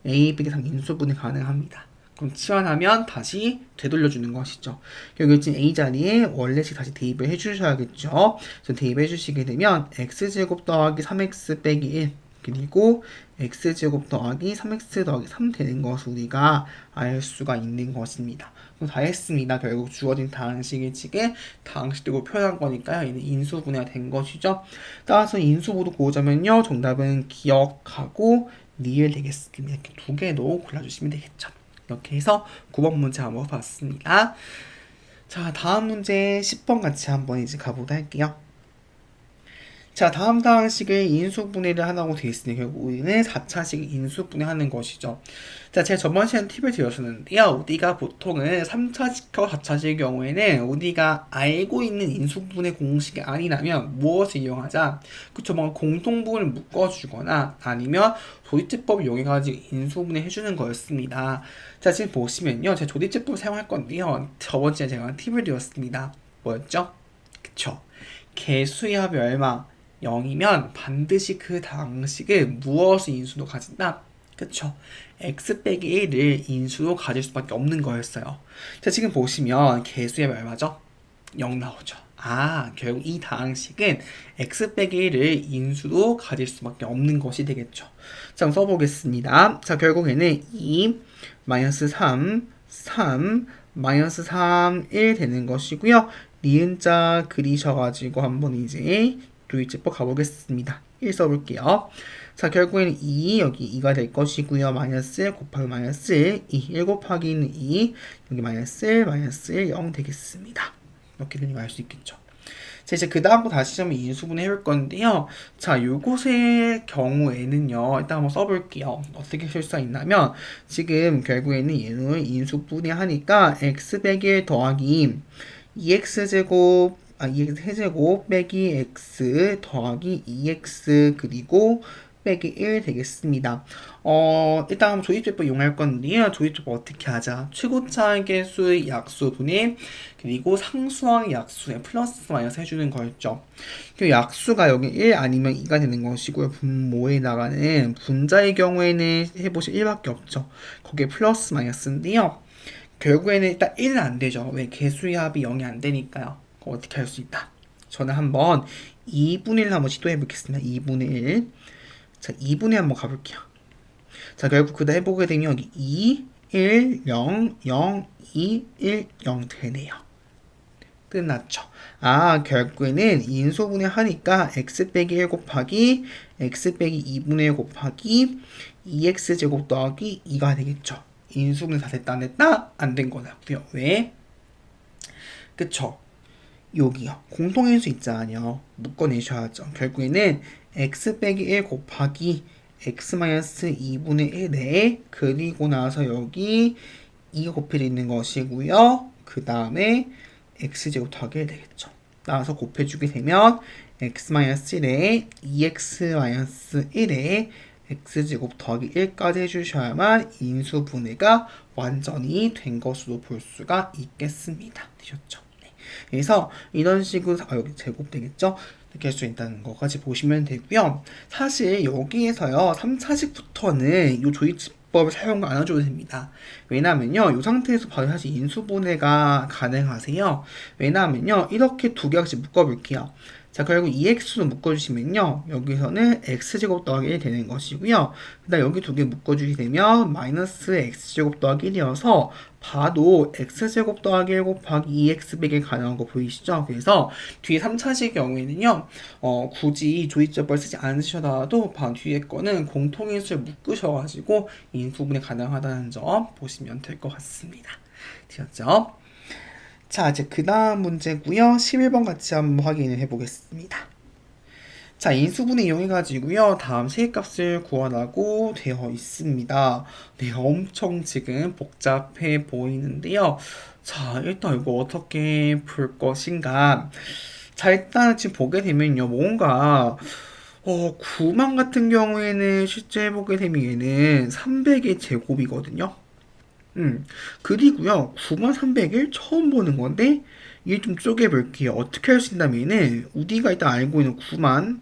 A 빼기 3 인수분해 가능합니다. 그럼 치환하면 다시 되돌려주는 것이죠. 결국 지금 A 자리에 원래식 다시 대입을 해주셔야겠죠. 그래서 대입해 주시게 되면 x제곱 더하기 3x 빼기 1 그리고 x제곱 더하기 3x 더하기 3 되는 것을 우리가 알 수가 있는 것입니다. 그럼 다 했습니다. 결국 주어진 다항식의 식에 다항식으로 표현한 거니까요. 얘는 인수분해가 된 것이죠. 따라서 인수 모두 고르자면요. 정답은 기억하고 리을 되겠습니다. 이렇게 두 개도 골라주시면 되겠죠. 이렇게 해서 9번 문제 한번 봤습니다. 자, 다음 문제 10번 같이 한번 이제 가보도록 할게요. 자, 다음 상식을 인수분해를 하라고 되어 있으니 결국 우리는 4차식 인수분해하는 것이죠. 자, 제가 저번 시간에 팁을 드렸었는데요. 우리가 보통은 3차식과 4차식의 경우에는 우리가 알고 있는 인수분해 공식이 아니라면 무엇을 이용하자? 그쵸, 뭔가 공통분을 묶어주거나 아니면 조리제법을 이용해가지고 인수분해 해주는 거였습니다. 자, 지금 보시면요. 제가 조리제법을 사용할 건데요. 저번 주에 제가 팁을 드렸습니다. 뭐였죠? 그쵸. 개수의 합이 얼마? 0이면 반드시 그 당식을 무엇을 인수로 가진다? 그쵸? x 빼기 1을 인수로 가질 수밖에 없는 거였어요. 자, 지금 보시면 개수의 합이 얼마죠? 0 나오죠. 아, 결국 이 다항식은 x 빼기 1을 인수로 가질 수밖에 없는 것이 되겠죠. 자, 한번 써보겠습니다. 자, 결국에는 2, 마이너스 3, 3, 마이너스 3, 1 되는 것이고요. 니은자 그리셔가지고 한번 이제 도입제법 가보겠습니다. 1 써볼게요. 자, 결국에는 2, 여기 2가 될 것이고요. 마이너스 1 곱하기 마이너스 1, 2, 1 곱하기는 2, 여기 마이너스 1, 마이너스 1, 0 되겠습니다. 이렇게 되는 거 알 수 있겠죠. 자, 이제 그 다음부터 다시 한번 인수분해 해볼 건데요. 자, 요것의 경우에는요. 일단 한번 써볼게요. 어떻게 쓸 수가 있냐면 지금 결국에는 얘는 인수분해 하니까 x 빼기 1 더하기 2x제곱 2x 세제곱 빼기 x 더하기 2x 그리고 빼기 1 되겠습니다. 일단 한번 조립제법 이용할 건데요. 조립제법 어떻게 하자? 최고차의 개수의 약수분의 그리고 상수항의 약수의 플러스 마이너스 해주는 거였죠. 그 약수가 여기 1 아니면 2가 되는 것이고요. 분모에 나가는 분자의 경우에는 해보시 1밖에 없죠. 거기에 플러스 마이너스인데요. 결국에는 일단 1은 안 되죠. 왜? 개수의 합이 0이 안 되니까요. 그럼 어떻게 할 수 있다? 저는 한번 2분의 1 한번 시도해 보겠습니다. 2분의 1. 자, 2분의 1 한번 가볼게요. 자, 결국 그다 해보게 되면 여기 2, 1, 0, 0, 2, 1, 0 되네요. 끝났죠. 아, 결국에는 인수분해 하니까 x 빼기 1 곱하기 x 빼기 2분의 1 곱하기 2x제곱 더하기 2가 되겠죠. 인수분해 다 됐다 안 됐다? 안 된 거라고요. 왜? 그쵸? 여기요. 공통인수 있잖아요. 묶어내셔야죠. 결국에는 x 빼기 1 곱하기 x 마이너스 2분의 1에 그리고 나서 여기 2가 곱해져 있는 것이고요. 그 다음에 x제곱 더하기 1 되겠죠. 따라서 곱해주게 되면 x 마이너스 1에 2x 마이너스 1에 x제곱 더하기 1까지 해주셔야만 인수분해가 완전히 된 것으로 볼 수가 있겠습니다. 되셨죠? 네. 그래서 이런 식으로 여기 제곱 되겠죠? 이렇게 할 수 있다는 것까지 보시면 되고요. 사실 여기에서요 3차식부터는 이 조립법을 사용 안 해줘도 됩니다. 왜냐면요 이 상태에서 바로 사실 인수분해가 가능하세요. 왜냐면요 이렇게 두 개씩 묶어볼게요. 자, 결국 2x로 묶어주시면요. 여기서는 x제곱 더하기 1 되는 것이고요. 그 다음 여기 두 개 묶어주게 되면 마이너스 x제곱 더하기 1이어서 봐도 x제곱 더하기 1 곱하기 2x 빼기 가능한 거 보이시죠? 그래서 뒤에 3차식 경우에는요. 굳이 조립제법을 쓰지 않으셔도 바로 뒤에 거는 공통인수를 묶으셔가지고 인수분해 가능하다는 점 보시면 될 것 같습니다. 되셨죠? 자, 이제 그 다음 문제고요. 11번 같이 한번 확인을 해보겠습니다. 자, 인수분해 이용해가지고요. 다음 세액값을 구하라고 되어 있습니다. 네, 엄청 지금 복잡해 보이는데요. 자, 일단 이거 어떻게 풀 것인가. 자, 일단 지금 보게 되면요. 뭔가 9만 같은 경우에는 실제 해보게 되면 얘는 300의 제곱이거든요. 그리고요, 9300을 처음 보는 건데, 이게 좀 쪼개볼게요. 어떻게 할 수 있냐면은, 우리가 일단 알고 있는 9만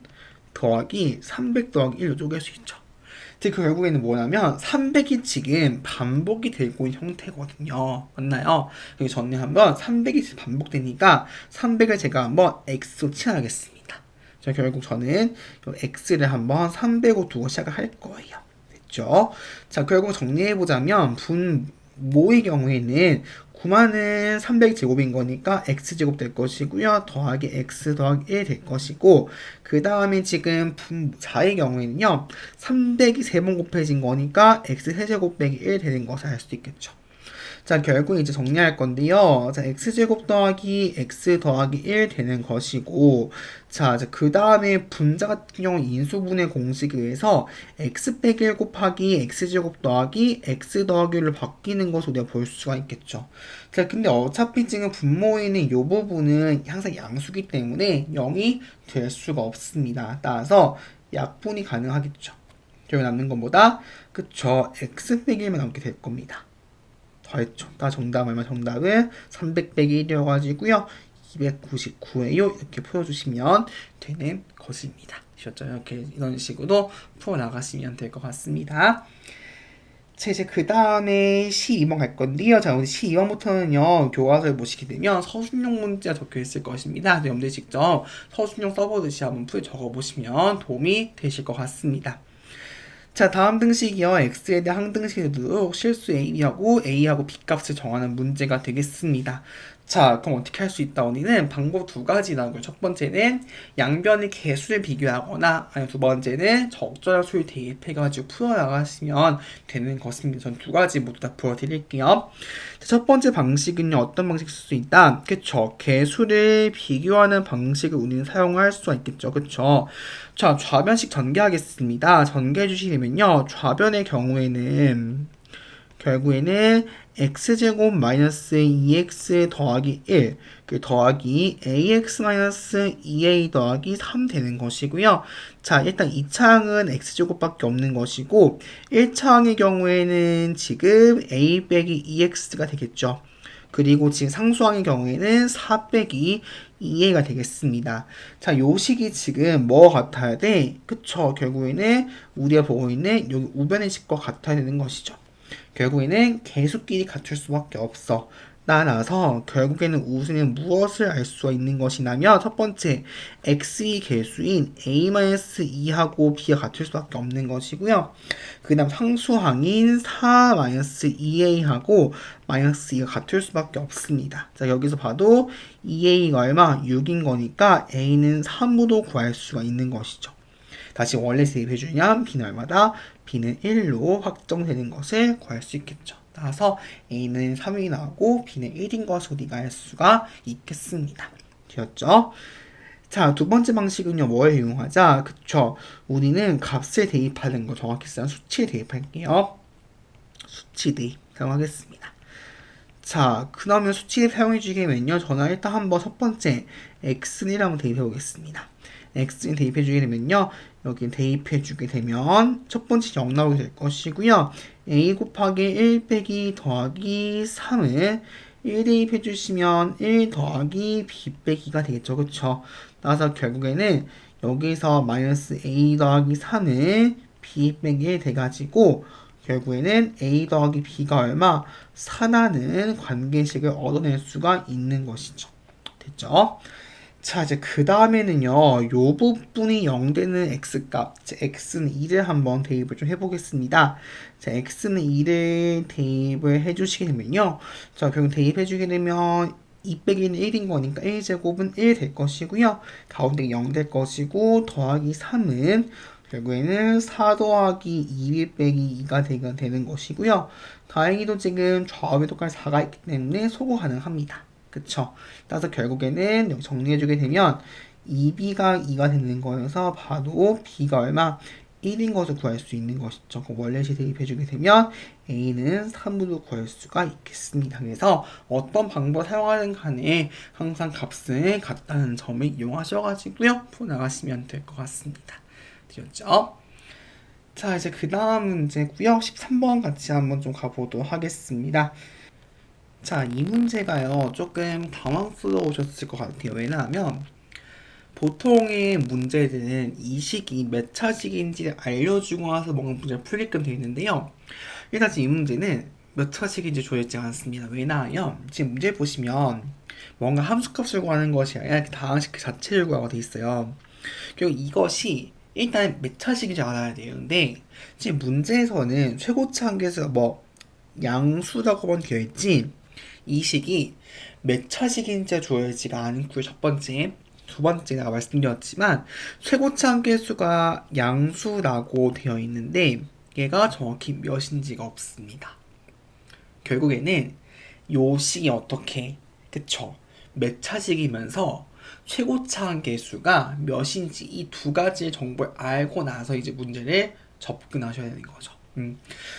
더하기 300 더하기 1로 쪼갤 수 있죠. 즉, 그 결국에는 뭐냐면, 300이 지금 반복이 되고 있는 형태거든요. 맞나요? 그래서 저는 한번 300이 지금 반복되니까, 300을 제가 한번 x로 칠하겠습니다. 자, 결국 저는 x를 한번 300으로 두고 시작을 할 거예요. 됐죠? 자, 결국 정리해보자면, 모의 경우에는 9만은 300제곱인 거니까 x제곱 될 것이고요. 더하기 x 더하기 1 될 것이고 그 다음에 지금 분자의 경우에는요. 300이 3번 곱해진 거니까 x 세제곱 빼기 1 되는 것을 알 수 있겠죠. 자, 결국 이제 정리할 건데요. 자, x제곱 더하기 x 더하기 1 되는 것이고, 자, 이제 그 다음에 분자 같은 경우 인수분해 공식에 의해서 x 빼기 1 곱하기 x제곱 더하기 x 더하기 1로 바뀌는 것으로 우리가 볼 수가 있겠죠. 자, 근데 어차피 지금 분모에 이 부분은 항상 양수기 때문에 0이 될 수가 없습니다. 따라서 약분이 가능하겠죠. 결국 남는 것보다 그쵸, x 빼기 1만 남게 될 겁니다. 더했죠. 다 정답 얼마? 정답은 300 빼기 1이어가지고요. 299예요. 이렇게 풀어주시면 되는 것입니다. 아셨죠? 이렇게 이런 식으로 풀어나가시면 될 것 같습니다. 자, 이제 그 다음에 12번 갈 건데요. 자, 우리 12번부터는요, 교과서에 보시게 되면 서술형 문제가 적혀 있을 것입니다. 여러분들 직접 서술형 써보듯이 한번 풀 적어보시면 도움이 되실 것 같습니다. 자, 다음 등식이요. x에 대한 항등식을 두도록 실수 a하고 b값을 정하는 문제가 되겠습니다. 자, 그럼 어떻게 할 수 있다? 우리는 방법 두 가지 나오고요. 첫 번째는 양변의 개수를 비교하거나, 아니면 두 번째는 적절한 수를 대입해가지고 풀어나가시면 되는 것입니다. 전 두 가지 모두 다 풀어드릴게요. 자, 첫 번째 방식은요, 어떤 방식 쓸 수 있다? 그쵸. 개수를 비교하는 방식을 우리는 사용할 수가 있겠죠. 그쵸. 자, 좌변식 전개하겠습니다. 전개해 주시려면요, 좌변의 경우에는 결국에는 x제곱 마이너스 2x 더하기 1, 그 더하기 ax 마이너스 2a 더하기 3 되는 것이고요. 자, 일단 2차항은 x제곱밖에 없는 것이고 1차항의 경우에는 지금 a 빼기 2x가 되겠죠. 그리고 지금 상수항의 경우에는 4 빼기 2a가 되겠습니다. 자, 요 식이 지금 뭐가 같아야 돼? 그쵸. 결국에는 우리가 보고 있는 여기 우변의 식과 같아야 되는 것이죠. 결국에는 개수끼리 같을 수밖에 없어. 따라서 결국에는 우수는 무엇을 알 수가 있는 것이냐면 첫 번째 x의 개수인 a-2하고 b가 같을 수밖에 없는 것이고요. 그 다음 상수항인 4-2a하고 마이너스 2가 같을 수밖에 없습니다. 자, 여기서 봐도 2a가 얼마? 6인 거니까 a는 3으로 구할 수가 있는 것이죠. 다시 원래 대입해주면 b는 얼마다? b는 1로 확정되는 것을 구할 수 있겠죠. 따라서 a는 3이 나오고 b는 1인 것으로 우리가 알 수가 있겠습니다. 되었죠? 자, 두 번째 방식은요, 뭘 이용하자? 그쵸? 우리는 값을 대입하는 거 정확히 쓰는 수치를 대입할게요. 수치 대입 사용하겠습니다. 자, 그 다음에 수치를 사용해주기면요, 저는 일단 한번 첫 번째 x를 한번 대입해보겠습니다. x를 대입해주게 되면요, 여기 대입해주게 되면 첫 번째 0 나오게 될 것이고요. a 곱하기 1 빼기 더하기 3을 1 대입해주시면 1 더하기 b 빼기가 되겠죠. 그쵸? 따라서 결국에는 여기서 마이너스 a 더하기 3을 b 빼기 1 돼가지고 결국에는 a 더하기 b가 얼마? 4라는 관계식을 얻어낼 수가 있는 것이죠. 됐죠? 자, 이제 그 다음에는요, 요 부분이 0 되는 x값, x는 2를 한번 대입을 좀 해보겠습니다. 자, x는 2를 대입을 해주시게 되면요. 자, 결국 대입해주게 되면 2 빼기는 1인 거니까 1제곱은 1 될 것이고요. 가운데 0 될 것이고, 더하기 3은 결국에는 4 더하기 2 빼기 2가 되는 것이고요. 다행히도 지금 좌우에 똑같이 4가 있기 때문에 소거 가능합니다. 그쵸? 따라서 결국에는 여기 정리해주게 되면 2b가 2가 되는 거여서 봐도 b가 얼마? 1인 것을 구할 수 있는 것이죠. 원래식 대입해주게 되면 a는 3으로 구할 수가 있겠습니다. 그래서 어떤 방법을 사용하든 간에 항상 값을 같다는 점을 이용하셔가지고요. 풀어나가시면 될 것 같습니다. 되었죠? 자, 이제 그 다음 문제고요. 13번 같이 한번 좀 가보도록 하겠습니다. 자, 이 문제가요, 조금 당황스러우셨을 것 같아요. 왜냐하면, 보통의 문제들은 이 식이 몇 차식인지를 알려주고 나서 뭔가 문제를 풀게끔 되어 있는데요. 일단 지금 이 문제는 몇 차식인지 조여있지 않습니다. 왜냐하면, 지금 문제 보시면, 뭔가 함수값을 구하는 것이 아니라 이렇게 다항식 그 자체를 구하고 되어 있어요. 그리고 이것이 일단 몇 차식인지 알아야 되는데, 지금 문제에서는 최고차 한계수가 뭐, 양수라고만 되어 있지, 이 식이 몇 차식인지 주어지가 않고요. 첫 번째, 두 번째 내가 말씀드렸지만 최고차 함계수가 양수라고 되어 있는데 얘가 정확히 몇인지가 없습니다. 결국에는 요 식이 어떻게, 그쵸? 몇 차식이면서 최고차항 계수가 몇인지 이 두 가지의 정보를 알고 나서 이제 문제를 접근하셔야 되는 거죠.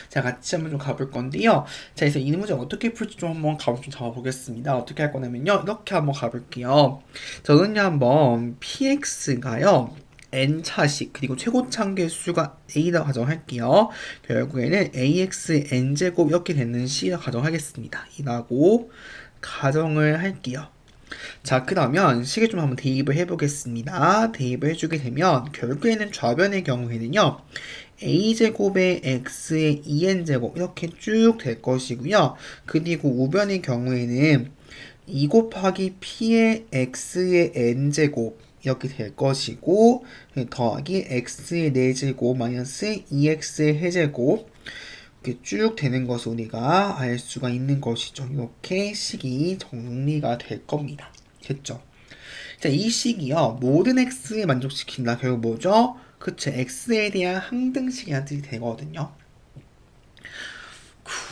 자, 같이 한번 좀 가볼 건데요. 자, 그래서 이 문제 어떻게 풀지 좀 한번 감을 좀 잡아보겠습니다. 어떻게 할 거냐면요. 이렇게 한번 가볼게요. 저는요, 한번 px가요. n차식, 그리고 최고차항 계수가 a다 가정할게요. 결국에는 ax n제곱 이렇게 되는 식이라 가정하겠습니다. 이라고 가정을 할게요. 자, 그러면 식을 좀 한번 대입을 해보겠습니다. 대입을 해주게 되면 결국에는 좌변의 경우에는요. a제곱의 x의 2n제곱 이렇게 쭉 될 것이고요. 그리고 우변의 경우에는 2 곱하기 p의 x의 n제곱 이렇게 될 것이고 더하기 x의 4제곱 마이너스 2x의 해제곱 이렇게 쭉 되는 것을 우리가 알 수가 있는 것이죠. 이렇게 식이 정리가 될 겁니다. 됐죠? 자, 이 식이요. 모든 x에 만족시킨다. 결국 뭐죠? 그쵸. x에 대한 항등식이라는 뜻이 되거든요.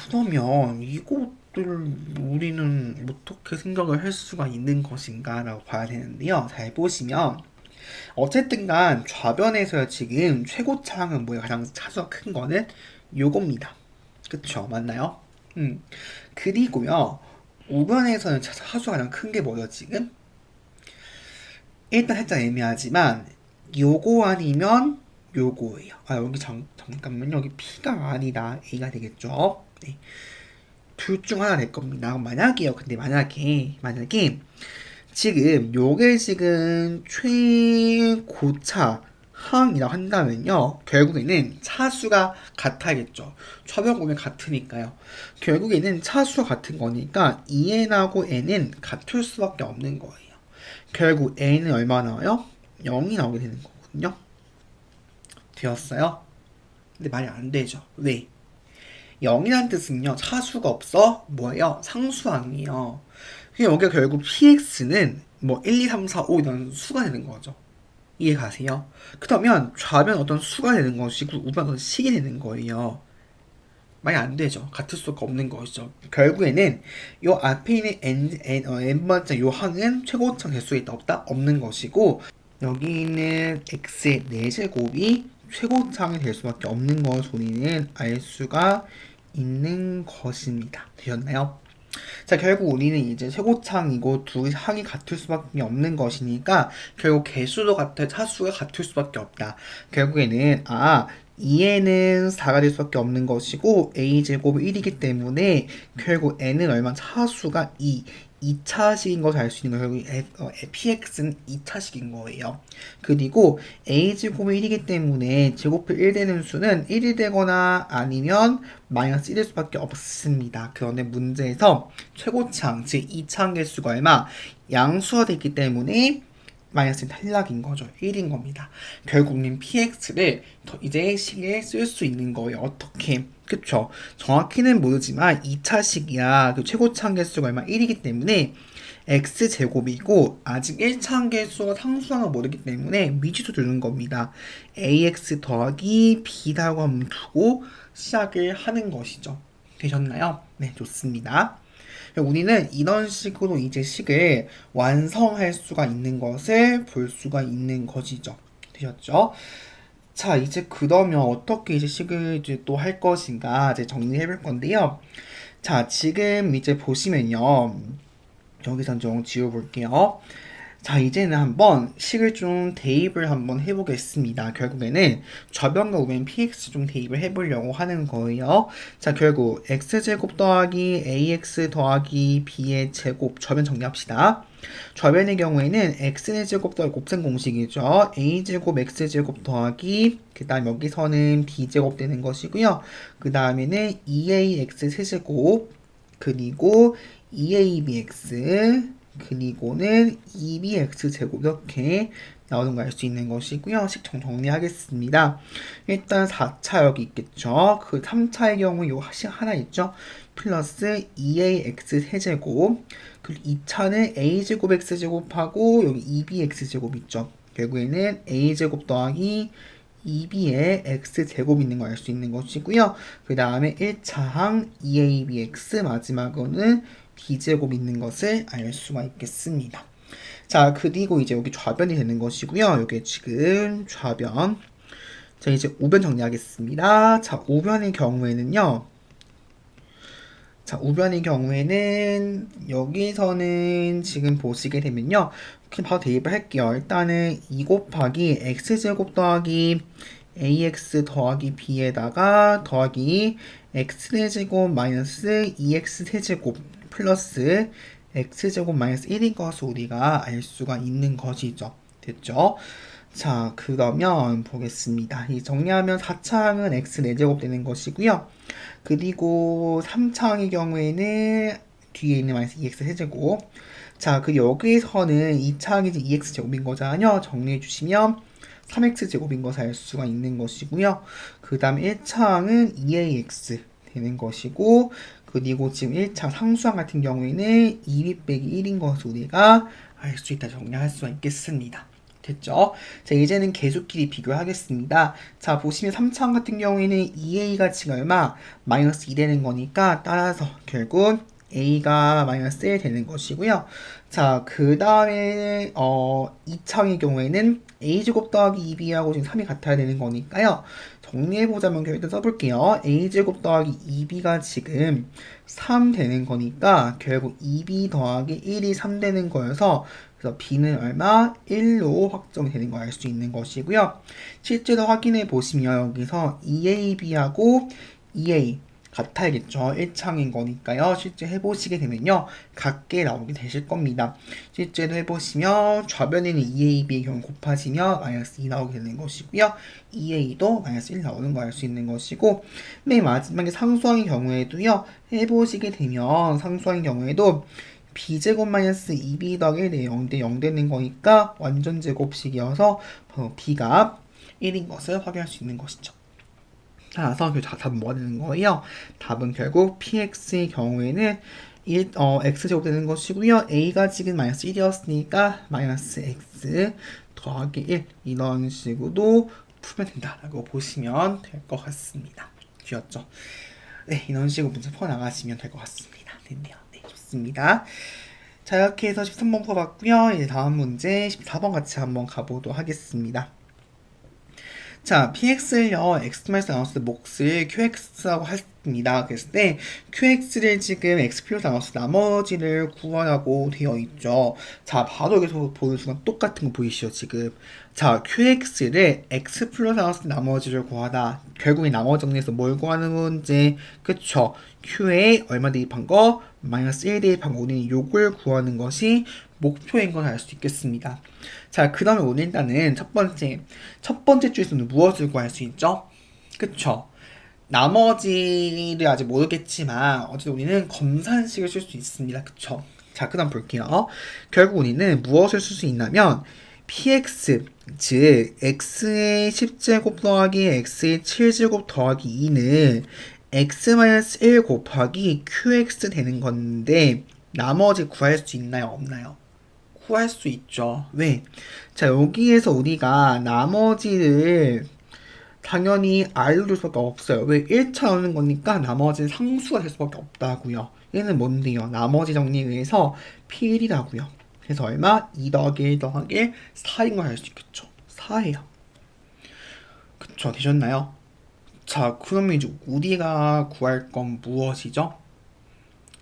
그러면 이것들 우리는 어떻게 생각을 할 수가 있는 것인가 라고 봐야 되는데요. 잘 보시면 어쨌든 간 좌변에서 지금 최고차항은 뭐예요? 가장 차수가 큰 거는 요겁니다. 그쵸? 맞나요? 그리고요. 우변에서는 차수가 가장 큰 게 뭐예요? 지금? 일단 살짝 애매하지만 요거 아니면 요거예요. 아, 여기 잠깐만요. 여기 P가 아니다. A가 되겠죠? 네. 둘 중 하나 될 겁니다. 만약에요. 근데 만약에 지금 요게 지금 최고차 항이라고 한다면요. 결국에는 차수가 같아야겠죠. 좌변공이 같으니까요. 결국에는 차수가 같은 거니까 2n하고 n은 같을 수밖에 없는 거예요. 결국 n은 얼마 나와요? 0이 나오게 되는 거거든요. 되었어요? 근데 말이 안 되죠. 왜? 0이라는 뜻은요. 차수가 없어? 뭐예요? 상수항이에요. 여기가 결국 px는 뭐 1, 2, 3, 4, 5 이런 수가 되는 거죠. 이해 가세요? 그러면 좌변 어떤 수가 되는 것이고 우변 어떤 식이 되는 거예요. 말이 안 되죠. 같을 수가 없는 것이죠. 결국에는 요 앞에 있는 n번째 요 항은 최고차 개수가 있다 없다? 없는 것이고 여기 있는 x의 4제곱이 최고차항이 될 수밖에 없는 것을 우리는 알 수가 있는 것입니다. 되셨나요? 자, 결국 우리는 이제 최고차항이고 두 항이 같을 수밖에 없는 것이니까 결국 개수도 같아 차수가 같을 수밖에 없다. 결국에는 2n은 4가 될 수밖에 없는 것이고 a제곱이 1이기 때문에 결국 n은 얼마 차수가 2차식인 것을 알 수 있는 거예요. 결국 px는 2차식인 거예요. 그리고 a제곱이 1이기 때문에 제곱이 1 되는 수는 1이 되거나 아니면 마이너스 1일 수밖에 없습니다. 그런데 문제에서 최고차항, 즉 2차항 개수가 얼마? 양수가 됐기 때문에 마이너스 탈락인 거죠. 1인 겁니다. 결국은 px를 이제 식에 쓸 수 있는 거예요. 어떻게? 그쵸? 정확히는 모르지만 2차식이야. 그 최고차항 개수가 얼마? 1이기 때문에 x제곱이고 아직 1차항 개수가 상수항을 모르기 때문에 미지수 두는 겁니다. ax 더하기 b라고 한번 두고 시작을 하는 것이죠. 되셨나요? 네, 좋습니다. 우리는 이런 식으로 이제 식을 완성할 수가 있는 것을 볼 수가 있는 것이죠. 되셨죠? 자, 이제 그러면 어떻게 이제 식을 이제 또 할 것인가 이제 정리해 볼 건데요. 자, 지금 이제 보시면요. 여기서 좀 지워볼게요. 자, 이제는 한번 식을 좀 대입을 한번 해보겠습니다. 결국에는 좌변과 우변 px 좀 대입을 해보려고 하는 거예요. 자, 결국 x제곱 더하기 ax 더하기 b의 제곱 좌변 정리합시다. 좌변의 경우에는 x의 제곱 더하기 곱셈 공식이죠. a제곱 x제곱 더하기 그 다음 여기서는 b제곱 되는 것이고요. 그 다음에는 2ax 세제곱 그리고 2abx 그리고는 2bx 제곱 이렇게 나오는 걸 알 수 있는 것이고요. 식정 정리하겠습니다. 일단 4차 여기 있겠죠. 그 3차의 경우 요 하나 있죠. 플러스 2ax 세제곱 그리고 2차는 a제곱 x제곱하고 여기 2bx 제곱 있죠. 결국에는 a제곱 더하기 2b의 x제곱 있는 걸 알 수 있는 것이고요. 그 다음에 1차항 2abx 마지막으로는 b제곱 있는 것을 알 수가 있겠습니다. 자, 그리고 이제 여기 좌변이 되는 것이고요. 여기 지금 좌변. 자, 이제 우변 정리하겠습니다. 자, 우변의 경우에는요. 자, 우변의 경우에는 여기서는 지금 보시게 되면요. 그냥 바로 대입을 할게요. 일단은 2 곱하기 x제곱 더하기 ax 더하기 b에다가 더하기 x제곱 마이너스 2x세제곱 플러스 x제곱 마이너스 1인 것을 우리가 알 수가 있는 것이죠. 됐죠? 자, 그러면 보겠습니다. 이 정리하면 4창은 x 4제곱 되는 것이고요. 그리고 3창의 경우에는 뒤에 있는 마이너스 2x 세제곱. 자, 그 여기에서는 2창이 이제 2x 제곱인 거잖아요. 정리해 주시면 3x 제곱인 것을 알 수가 있는 것이고요. 그 다음에 1창은 2ax 되는 것이고, 그리고 지금 1창 상수항 같은 경우에는 2b 빼기 1인 것을 우리가 알 수 있다 정리할 수가 있겠습니다. 됐죠? 자, 이제는 계수끼리 비교하겠습니다. 자, 보시면 3차원 같은 경우에는 2a 가치가 얼마? 마이너스 2 되는 거니까 따라서 결국 a가 마이너스 1 되는 것이고요. 자, 그 다음에 2차원의 경우에는 a제곱 더하기 2b하고 지금 3이 같아야 되는 거니까요. 정리해보자면 결국 일단 써볼게요. a제곱 더하기 2b가 지금 3 되는 거니까 결국 2b 더하기 1이 3 되는 거여서 그래서 b는 얼마? 1로 확정이 되는 걸 알 수 있는 것이고요. 실제로 확인해 보시면 여기서 2ab하고 2a 같아야겠죠. 1창인 거니까요. 실제 해보시게 되면요. 같게 나오게 되실 겁니다. 실제로 해보시면 좌변에는 2ab의 경우 곱하시면 마이너스 2 나오게 되는 것이고요. 2a도 마이너스 1 나오는 걸 알 수 있는 것이고 맨 마지막에 상수항의 경우에도요. 해보시게 되면 상수항의 경우에도 b제곱 마이너스 2b 더하기 1대 0대 0 되는 거니까 완전 제곱식이어서 b가 1인 것을 확인할 수 있는 것이죠. 따라서 답은 뭐가 되는 거예요? 답은 결국 px의 경우에는 x제곱 되는 것이고요. a가 지금 마이너스 1이었으니까 마이너스 x 더하기 1 이런 식으로 풀면 된다라고 보시면 될 것 같습니다. 귀엽죠? 네, 이런 식으로 문제 풀어나가시면 될 것 같습니다. 됐네요. 네, 좋습니다. 자, 이렇게 해서 13번 풀어봤고요. 이제 다음 문제 14번 같이 한번 가보도록 하겠습니다. 자, px를요, x-나눴을 때 몫을 qx라고 했습니다. 그랬을 때 qx를 지금 x 플러스 나눴을 나머지를 구하라고 되어 있죠. 자, 바로 여기서 보는 순간 똑같은 거 보이시죠, 지금. 자, qx를 x 플러스 나눴을 나머지를 구하다. 결국에 나머지 정리해서 뭘 구하는 문제? 그쵸. q에 얼마 대입한 거? 마이너스 1 대입한 거. 우리는 요걸 구하는 것이 목표인 걸 알 수 있겠습니다. 자, 그 다음에 오늘 일단은 첫 번째 줄에서는 무엇을 구할 수 있죠? 그쵸? 나머지를 아직 모르겠지만 어쨌든 우리는 검산식을 쓸 수 있습니다. 그쵸? 자, 그 다음 볼게요. 결국 우리는 무엇을 쓸 수 있냐면 px, 즉 x의 10제곱 더하기 x의 7제곱 더하기 2는 x-1 곱하기 qx 되는 건데 나머지 구할 수 있나요? 없나요? 구할 수 있죠. 왜? 자, 여기에서 우리가 나머지를 당연히 r로 줄 수밖에 없어요. 왜? 1차 넣는 거니까 나머지는 상수가 될 수밖에 없다고요. 얘는 뭔데요? 나머지 정리에 의해서 p1이라고요. 그래서 얼마? 2 더하기 1 더하기 1, 4인 걸 알 수 있겠죠. 4예요. 그쵸? 되셨나요? 자, 그러면 이제 우리가 구할 건 무엇이죠?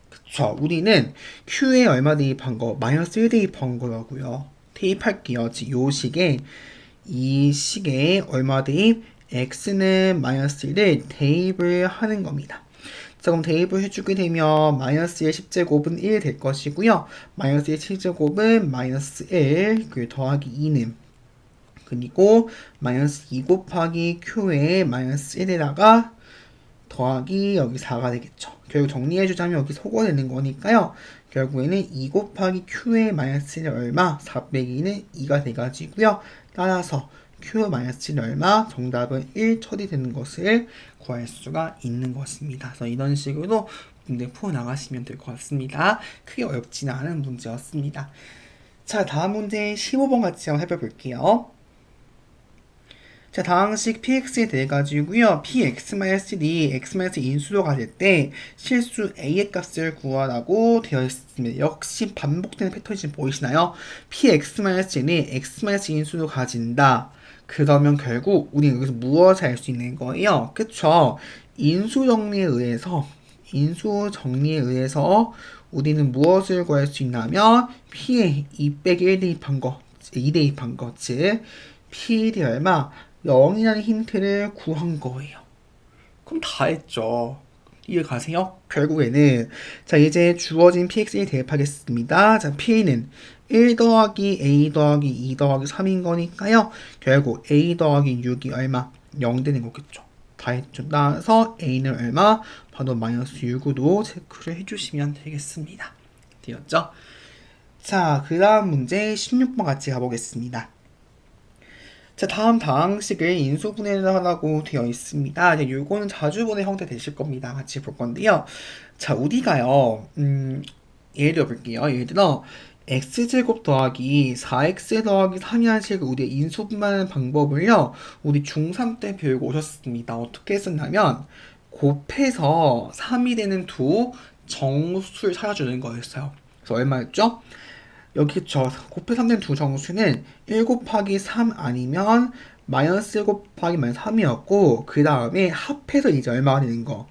그쵸. 우리는 Q에 얼마 대입한 거? 마이너스 1 대입한 거라고요. 대입할게요. 요 식에, 이 식에 얼마 대입? X는 마이너스 1을 대입을 하는 겁니다. 자, 그럼 대입을 해주게 되면 마이너스 1 10제곱은 1 될 것이고요. 마이너스 1 7제곱은 마이너스 1, 그 더하기 2는 그리고 마이너스 2 곱하기 Q에 마이너스 1에다가 더하기 여기 4가 되겠죠. 결국 정리해주자면 여기 소거 되는 거니까요. 결국에는 2 곱하기 q의 마이너스 1이 얼마? 4 빼기 2는 2가 돼가지고요. 따라서 q 마이너스 1이 얼마? 정답은 1 처리되는 것을 구할 수가 있는 것입니다. 그래서 이런 식으로 문제 풀어나가시면 될 것 같습니다. 크게 어렵지는 않은 문제였습니다. 자, 다음 문제 15번 같이 한번 해볼게요. 자, 다항식 px에 대해 가지고요. px-1이 x- 인수도가 될 때 실수 a의 값을 구하라고 되어 있습니다. 역시 반복되는 패턴이 지금 보이시나요? px-1이 x- 인수도 가진다. 그러면 결국 우리는 여기서 무엇을 알 수 있는 거예요? 그쵸? 인수 정리에 의해서 우리는 무엇을 구할 수 있냐면 p의 2 빼기 1 대입한 거, 2 대입한 거, 즉 p이 얼마? 0이라는 힌트를 구한 거예요. 그럼 다 했죠. 이해 가세요? 결국에는 자 이제 주어진 px에 대입하겠습니다. 자 p는 1 더하기 a 더하기 2 더하기 3인 거니까요. 결국 a 더하기 6이 얼마? 0 되는 거겠죠. 다 했죠. 따라서 a는 얼마? 바로 마이너스 6으로 체크를 해주시면 되겠습니다. 되었죠? 자, 그 다음 문제 16번 같이 가보겠습니다. 자, 다음 다항식을 인수분해를 하라고 되어 있습니다. 이제 요거는 자주분해 형태 되실 겁니다. 같이 볼 건데요. 자, 우리가요, 예를 들어 볼게요. 예를 들어, x제곱 더하기 4x 더하기 3이라는 식으로 우리 인수분해하는 방법을요, 우리 중3 때 배우고 오셨습니다. 어떻게 했었냐면, 곱해서 3이 되는 두 정수를 찾아주는 거였어요. 그래서 얼마였죠? 여기 저 곱해 3된 두 정수는 1 곱하기 3 아니면 마이너스 1 곱하기 마이너스 3이었고 그 다음에 합해서 이제 얼마가 되는 거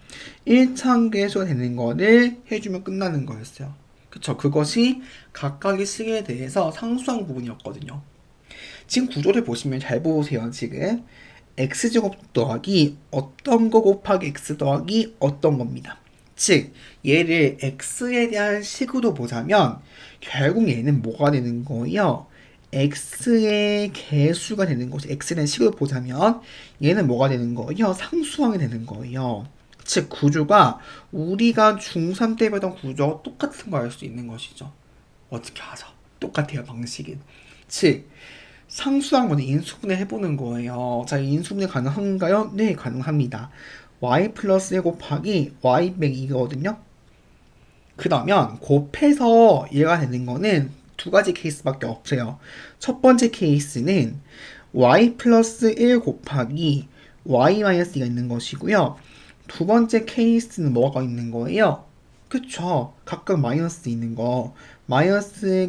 1차계수가 되는 거를 해주면 끝나는 거였어요. 그쵸? 그것이 각각의 식에 대해서 상수한 부분이었거든요. 지금 구조를 보시면 잘 보세요. 지금 x제곱 더하기 어떤 거 곱하기 x 더하기 어떤 겁니다. 즉 얘를 x에 대한 식으로 보자면 결국 얘는 뭐가 되는 거예요? x의 개수가 되는 것이 x에 대한 식으로 보자면 얘는 뭐가 되는 거예요? 상수항이 되는 거예요. 즉 구조가 우리가 중3 때 배웠던 구조와 똑같은 걸 알 수 있는 것이죠. 어떻게 하죠? 똑같아요 방식은. 즉 상수항 인수분해 해보는 거예요. 자, 인수분해 가능한가요? 네, 가능합니다. y 플러스 1 곱하기 y 빼기 2거든요. 그러면 곱해서 얘가 되는 거는 두 가지 케이스밖에 없어요. 첫 번째 케이스는 y 플러스 1 곱하기 y 마이너스 2가 있는 것이고요. 두 번째 케이스는 뭐가 있는 거예요? 그쵸. 각각 마이너스 있는 거. 마이너스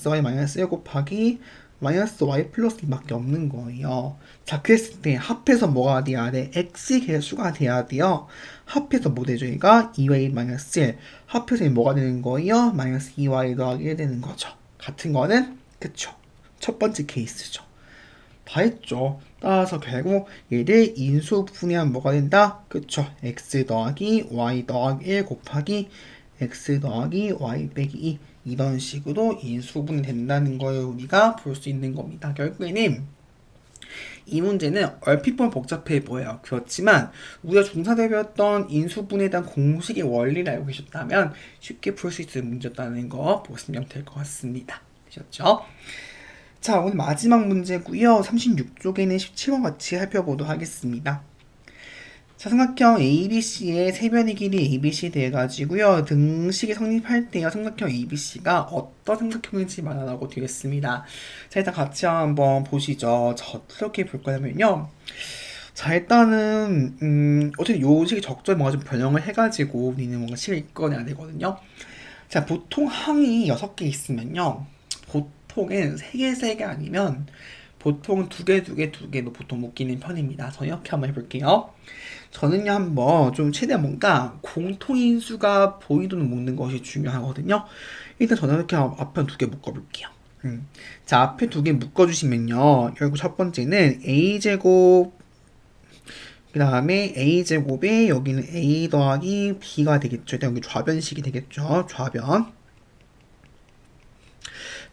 y 마이너스 1 곱하기 마이너스 y 플러스 2밖에 없는 거예요. 자, 그랬을 때 합해서 뭐가 돼야 돼? x 개수가 돼야 돼요. 합해서 뭐 되죠? 얘가 2y 마이너스 1. 합해서 뭐가 되는 거예요? 마이너스 2y 더하기 1 되는 거죠. 같은 거는 그쵸. 첫 번째 케이스죠. 다 했죠. 따라서 결국 얘를 인수분해하면 뭐가 된다? 그쵸. x 더하기 y 더하기 1 곱하기 x 더하기 y 빼기 2 이런 식으로 인수분해 된다는 걸 우리가 볼 수 있는 겁니다. 결국에는 이 문제는 얼핏 보면 복잡해 보여요. 그렇지만 우리가 중4 때 배웠던 인수분해에 대한 공식의 원리를 알고 계셨다면 쉽게 풀 수 있는 문제였다는 거 보시면 될 것 같습니다. 되셨죠? 자, 오늘 마지막 문제고요. 36쪽에는 17번 같이 살펴보도록 하겠습니다. 자, 삼각형 ABC의 세변의 길이 ABC 돼가지고요. 등식이 성립할 때요. 삼각형 ABC가 어떤 삼각형인지 말하라고 되겠습니다. 자, 일단 같이 한번 보시죠. 자, 어떻게 볼 거냐면요. 자, 일단은 어쨌든 요 식이 적절히 뭔가 좀 변형을 해가지고 우리는 뭔가 식을 이끌어내야 되거든요. 자, 보통 항이 6개 있으면요. 보통은 3개, 3개 아니면 보통 2개, 2개, 2개로 보통 묶이는 편입니다. 저는 이렇게 한번 해볼게요. 저는요, 한번 좀 최대한 뭔가 공통인수가 보이도록 묶는 것이 중요하거든요. 일단 저는 이렇게 앞에 2개 묶어볼게요. 자, 앞에 2개 묶어주시면요. 결국 첫 번째는 a제곱, 그 다음에 a제곱에 여기는 a 더하기 b가 되겠죠. 일단 여기 좌변식이 되겠죠. 좌변.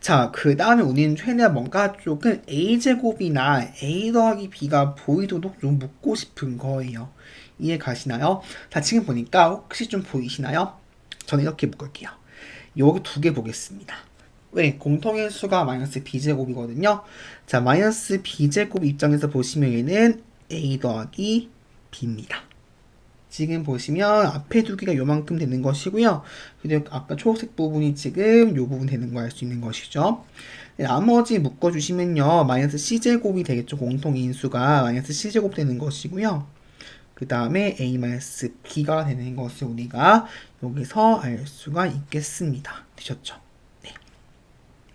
자, 그 다음에 우리는 최대한 뭔가 조금 a제곱이나 a 더하기 b가 보이도록 좀 묶고 싶은 거예요. 이해 가시나요? 자, 지금 보니까 혹시 좀 보이시나요? 저는 이렇게 묶을게요. 여기 2개 보겠습니다. 왜? 공통의 수가 마이너스 b제곱이거든요. 자, 마이너스 b제곱 입장에서 보시면 얘는 a 더하기 b입니다. 지금 보시면 앞에 2개가 요만큼 되는 것이고요. 그리고 아까 초록색 부분이 지금 요 부분 되는 거 알 수 있는 것이죠. 나머지 묶어주시면요. 마이너스 c제곱이 되겠죠. 공통인수가 마이너스 c제곱 되는 것이고요. 그 다음에 a-b가 되는 것을 우리가 여기서 알 수가 있겠습니다. 되셨죠? 네.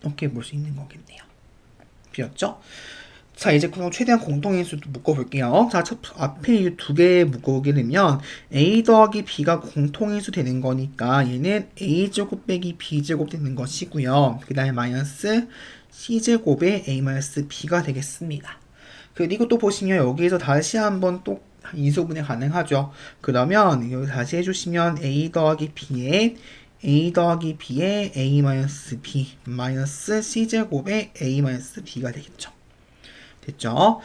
이렇게 볼 수 있는 거겠네요. 되셨죠? 자, 이제 그럼 최대한 공통인수도 묶어볼게요. 자, 앞에 이 두 개 묶어보게 되면 a 더하기 b가 공통인수 되는 거니까 얘는 a제곱 빼기 b제곱 되는 것이고요. 그 다음에 마이너스 c제곱에 a-b가 되겠습니다. 그리고 또 보시면 여기에서 다시 한번 또 인수분해 가능하죠. 그러면 여기 다시 해주시면 a 더하기 b에 a-b의 마이너스 c제곱에 a-b가 되겠죠. 됐죠?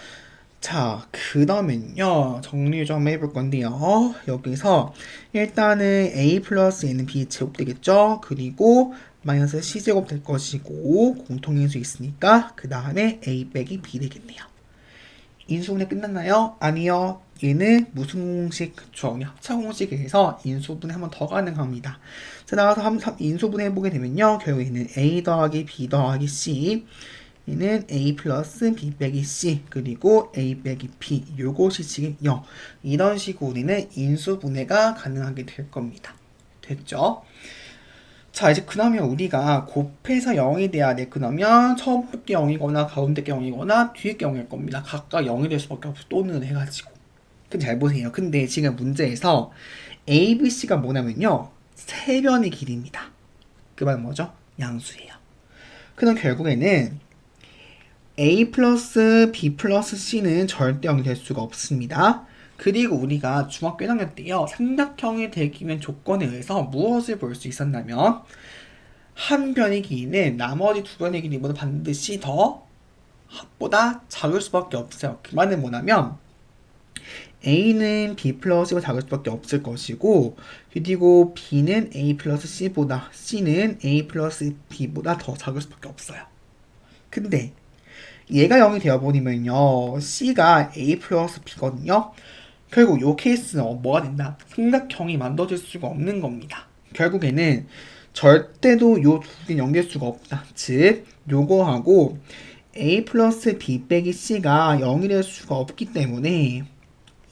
자, 그 다음엔요, 정리 좀 해볼 건데요. 여기서 일단은 a 플러스 a는 b 제곱 되겠죠? 그리고 마이너스 c제곱 될 것이고, 공통인수 있으니까, 그 다음에 a 빼기 b 되겠네요. 인수분해 끝났나요? 아니요. 얘는 무슨 공식? 그쵸. 합차 공식에서 인수분해 한 번 더 가능합니다. 자, 나가서 인수분해 해보게 되면요. 결국에는 a 더하기 b 더하기 c 얘는 a 플러스 b 빼기 c 그리고 a 빼기 b 요것이 지금 0 이런 식으로 우리는 인수분해가 가능하게 될 겁니다. 됐죠? 자, 이제 그러면 우리가 곱해서 0이 돼야 돼. 그러면 처음 게 0이거나 가운데 게 0이거나 뒤에 게 0일 겁니다. 각각 0이 될 수밖에 없어. 또는 해가지고. 근데 잘 보세요. 근데 지금 문제에서 a, b, c가 뭐냐면요. 세 변의 길이입니다. 그 말은 뭐죠? 양수예요. 그럼 결국에는 a 플러스 b 플러스 c는 절대 0이 될 수가 없습니다. 그리고 우리가 중학교 1학년 때요. 삼각형이 되기 위한 조건에 의해서 무엇을 볼 수 있었냐면 한 변의 길이는 나머지 두 변의 길이보다 반드시 더 합보다 작을 수밖에 없어요. 그 말은 뭐냐면 a는 b 플러스 c보다 작을 수밖에 없을 것이고 그리고 b는 a 플러스 c보다 c는 a 플러스 b보다 더 작을 수밖에 없어요. 근데 얘가 0이 되어버리면요. C가 A 플러스 B거든요. 결국 요 케이스는 뭐가 된다? 삼각형이 만들어질 수가 없는 겁니다. 결국에는 절대로 요 두 개는 연결 수가 없다. 즉, 요거하고 A 플러스 B 빼기 C가 0이 될 수가 없기 때문에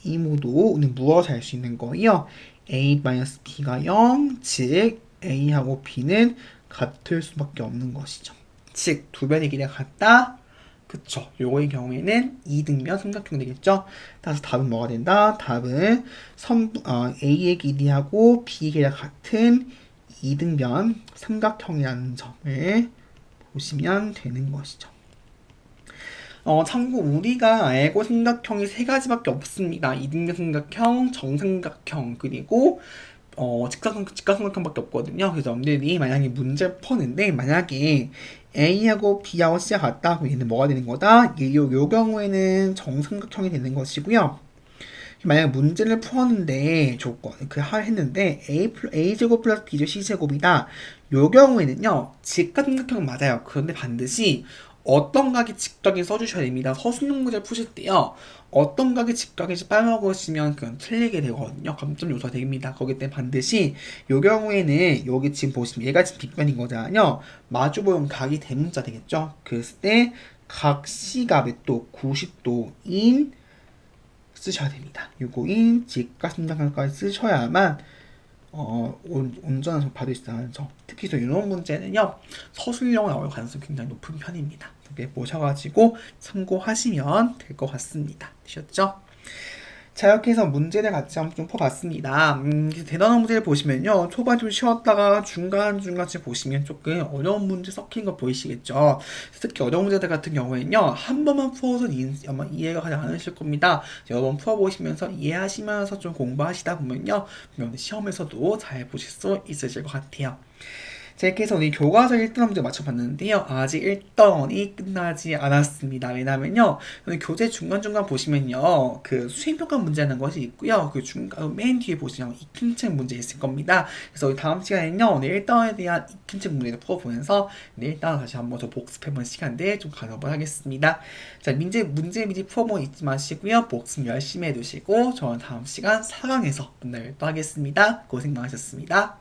이 모두 우리는 무엇을 할 수 있는 거예요? A 마이너스 B가 0, 즉 A하고 B는 같을 수밖에 없는 것이죠. 즉, 두 변의 길이가 같다. 그쵸. 요거의 경우에는 2등변 삼각형 되겠죠. 따라서 답은 뭐가 된다? 답은 A의 길이하고 B의 길이가 같은 2등변 삼각형이라는 점을 보시면 되는 것이죠. 참고 우리가 알고 삼각형이 세 가지밖에 없습니다. 2등변 삼각형, 정삼각형, 그리고 직각삼각형밖에 없거든요. 그래서 여러분들이 만약에 문제를 푸는데 만약에 A하고 B하고 C가 같다 그럼 얘는 뭐가 되는 거다? 요 경우에는 정삼각형이 되는 것이고요. 만약 문제를 풀었는데 조건 했는데 a제곱 플러스 b제곱 c제곱이다. 요 경우에는요 직각삼각형 맞아요. 그런데 반드시 어떤 각이 직각이 써주셔야 됩니다. 서술형 문제 푸실 때요 어떤 각이 직각인지 빼먹으시면 그건 틀리게 되거든요. 감점 요소가 됩니다. 거기 때문에 반드시 요 경우에는 여기 지금 보시면 얘가 지금 빗변인 거잖아요. 마주보는 각이 대문자 되겠죠. 그랬을 때 각 C가 몇 도? 90도인 쓰셔야 됩니다. 요거인 직각삼각형까지 쓰셔야만 온전한 점 받을 수 있다는 점. 특히 또 이런 문제는요 서술형으로 나올 가능성이 굉장히 높은 편입니다. 이렇게 보셔가지고 참고하시면 될 것 같습니다. 되셨죠? 자, 이렇게 해서 문제를 같이 한번 좀 풀어봤습니다. 대단한 문제를 보시면요. 초반 좀 쉬었다가 중간중간쯤 보시면 조금 어려운 문제 섞인 거 보이시겠죠? 특히 어려운 문제들 같은 경우에는요. 한 번만 풀어서 아마 이해가 가지 않으실 겁니다. 여러 번 풀어보시면서 이해하시면서 좀 공부하시다 보면요. 시험에서도 잘 보실 수 있으실 것 같아요. 자, 이렇게 해서 우리 교과서 1단 문제 맞춰봤는데요. 아직 1단이 끝나지 않았습니다. 왜냐면요. 교재 중간중간 보시면요. 그 수행평가 문제라는 것이 있고요. 그 맨 뒤에 보시면 익힘책 문제 있을 겁니다. 그래서 다음 시간에는요. 오늘 1단에 대한 익힘책 문제를 풀어보면서 1단 다시 한번 더 복습해보는 시간들 좀 가져보도록 하겠습니다. 자, 문제 미리 풀어보고 잊지 마시고요. 복습 열심히 해두시고 저는 다음 시간 4강에서 만나뵙도록 하겠습니다. 고생 많으셨습니다.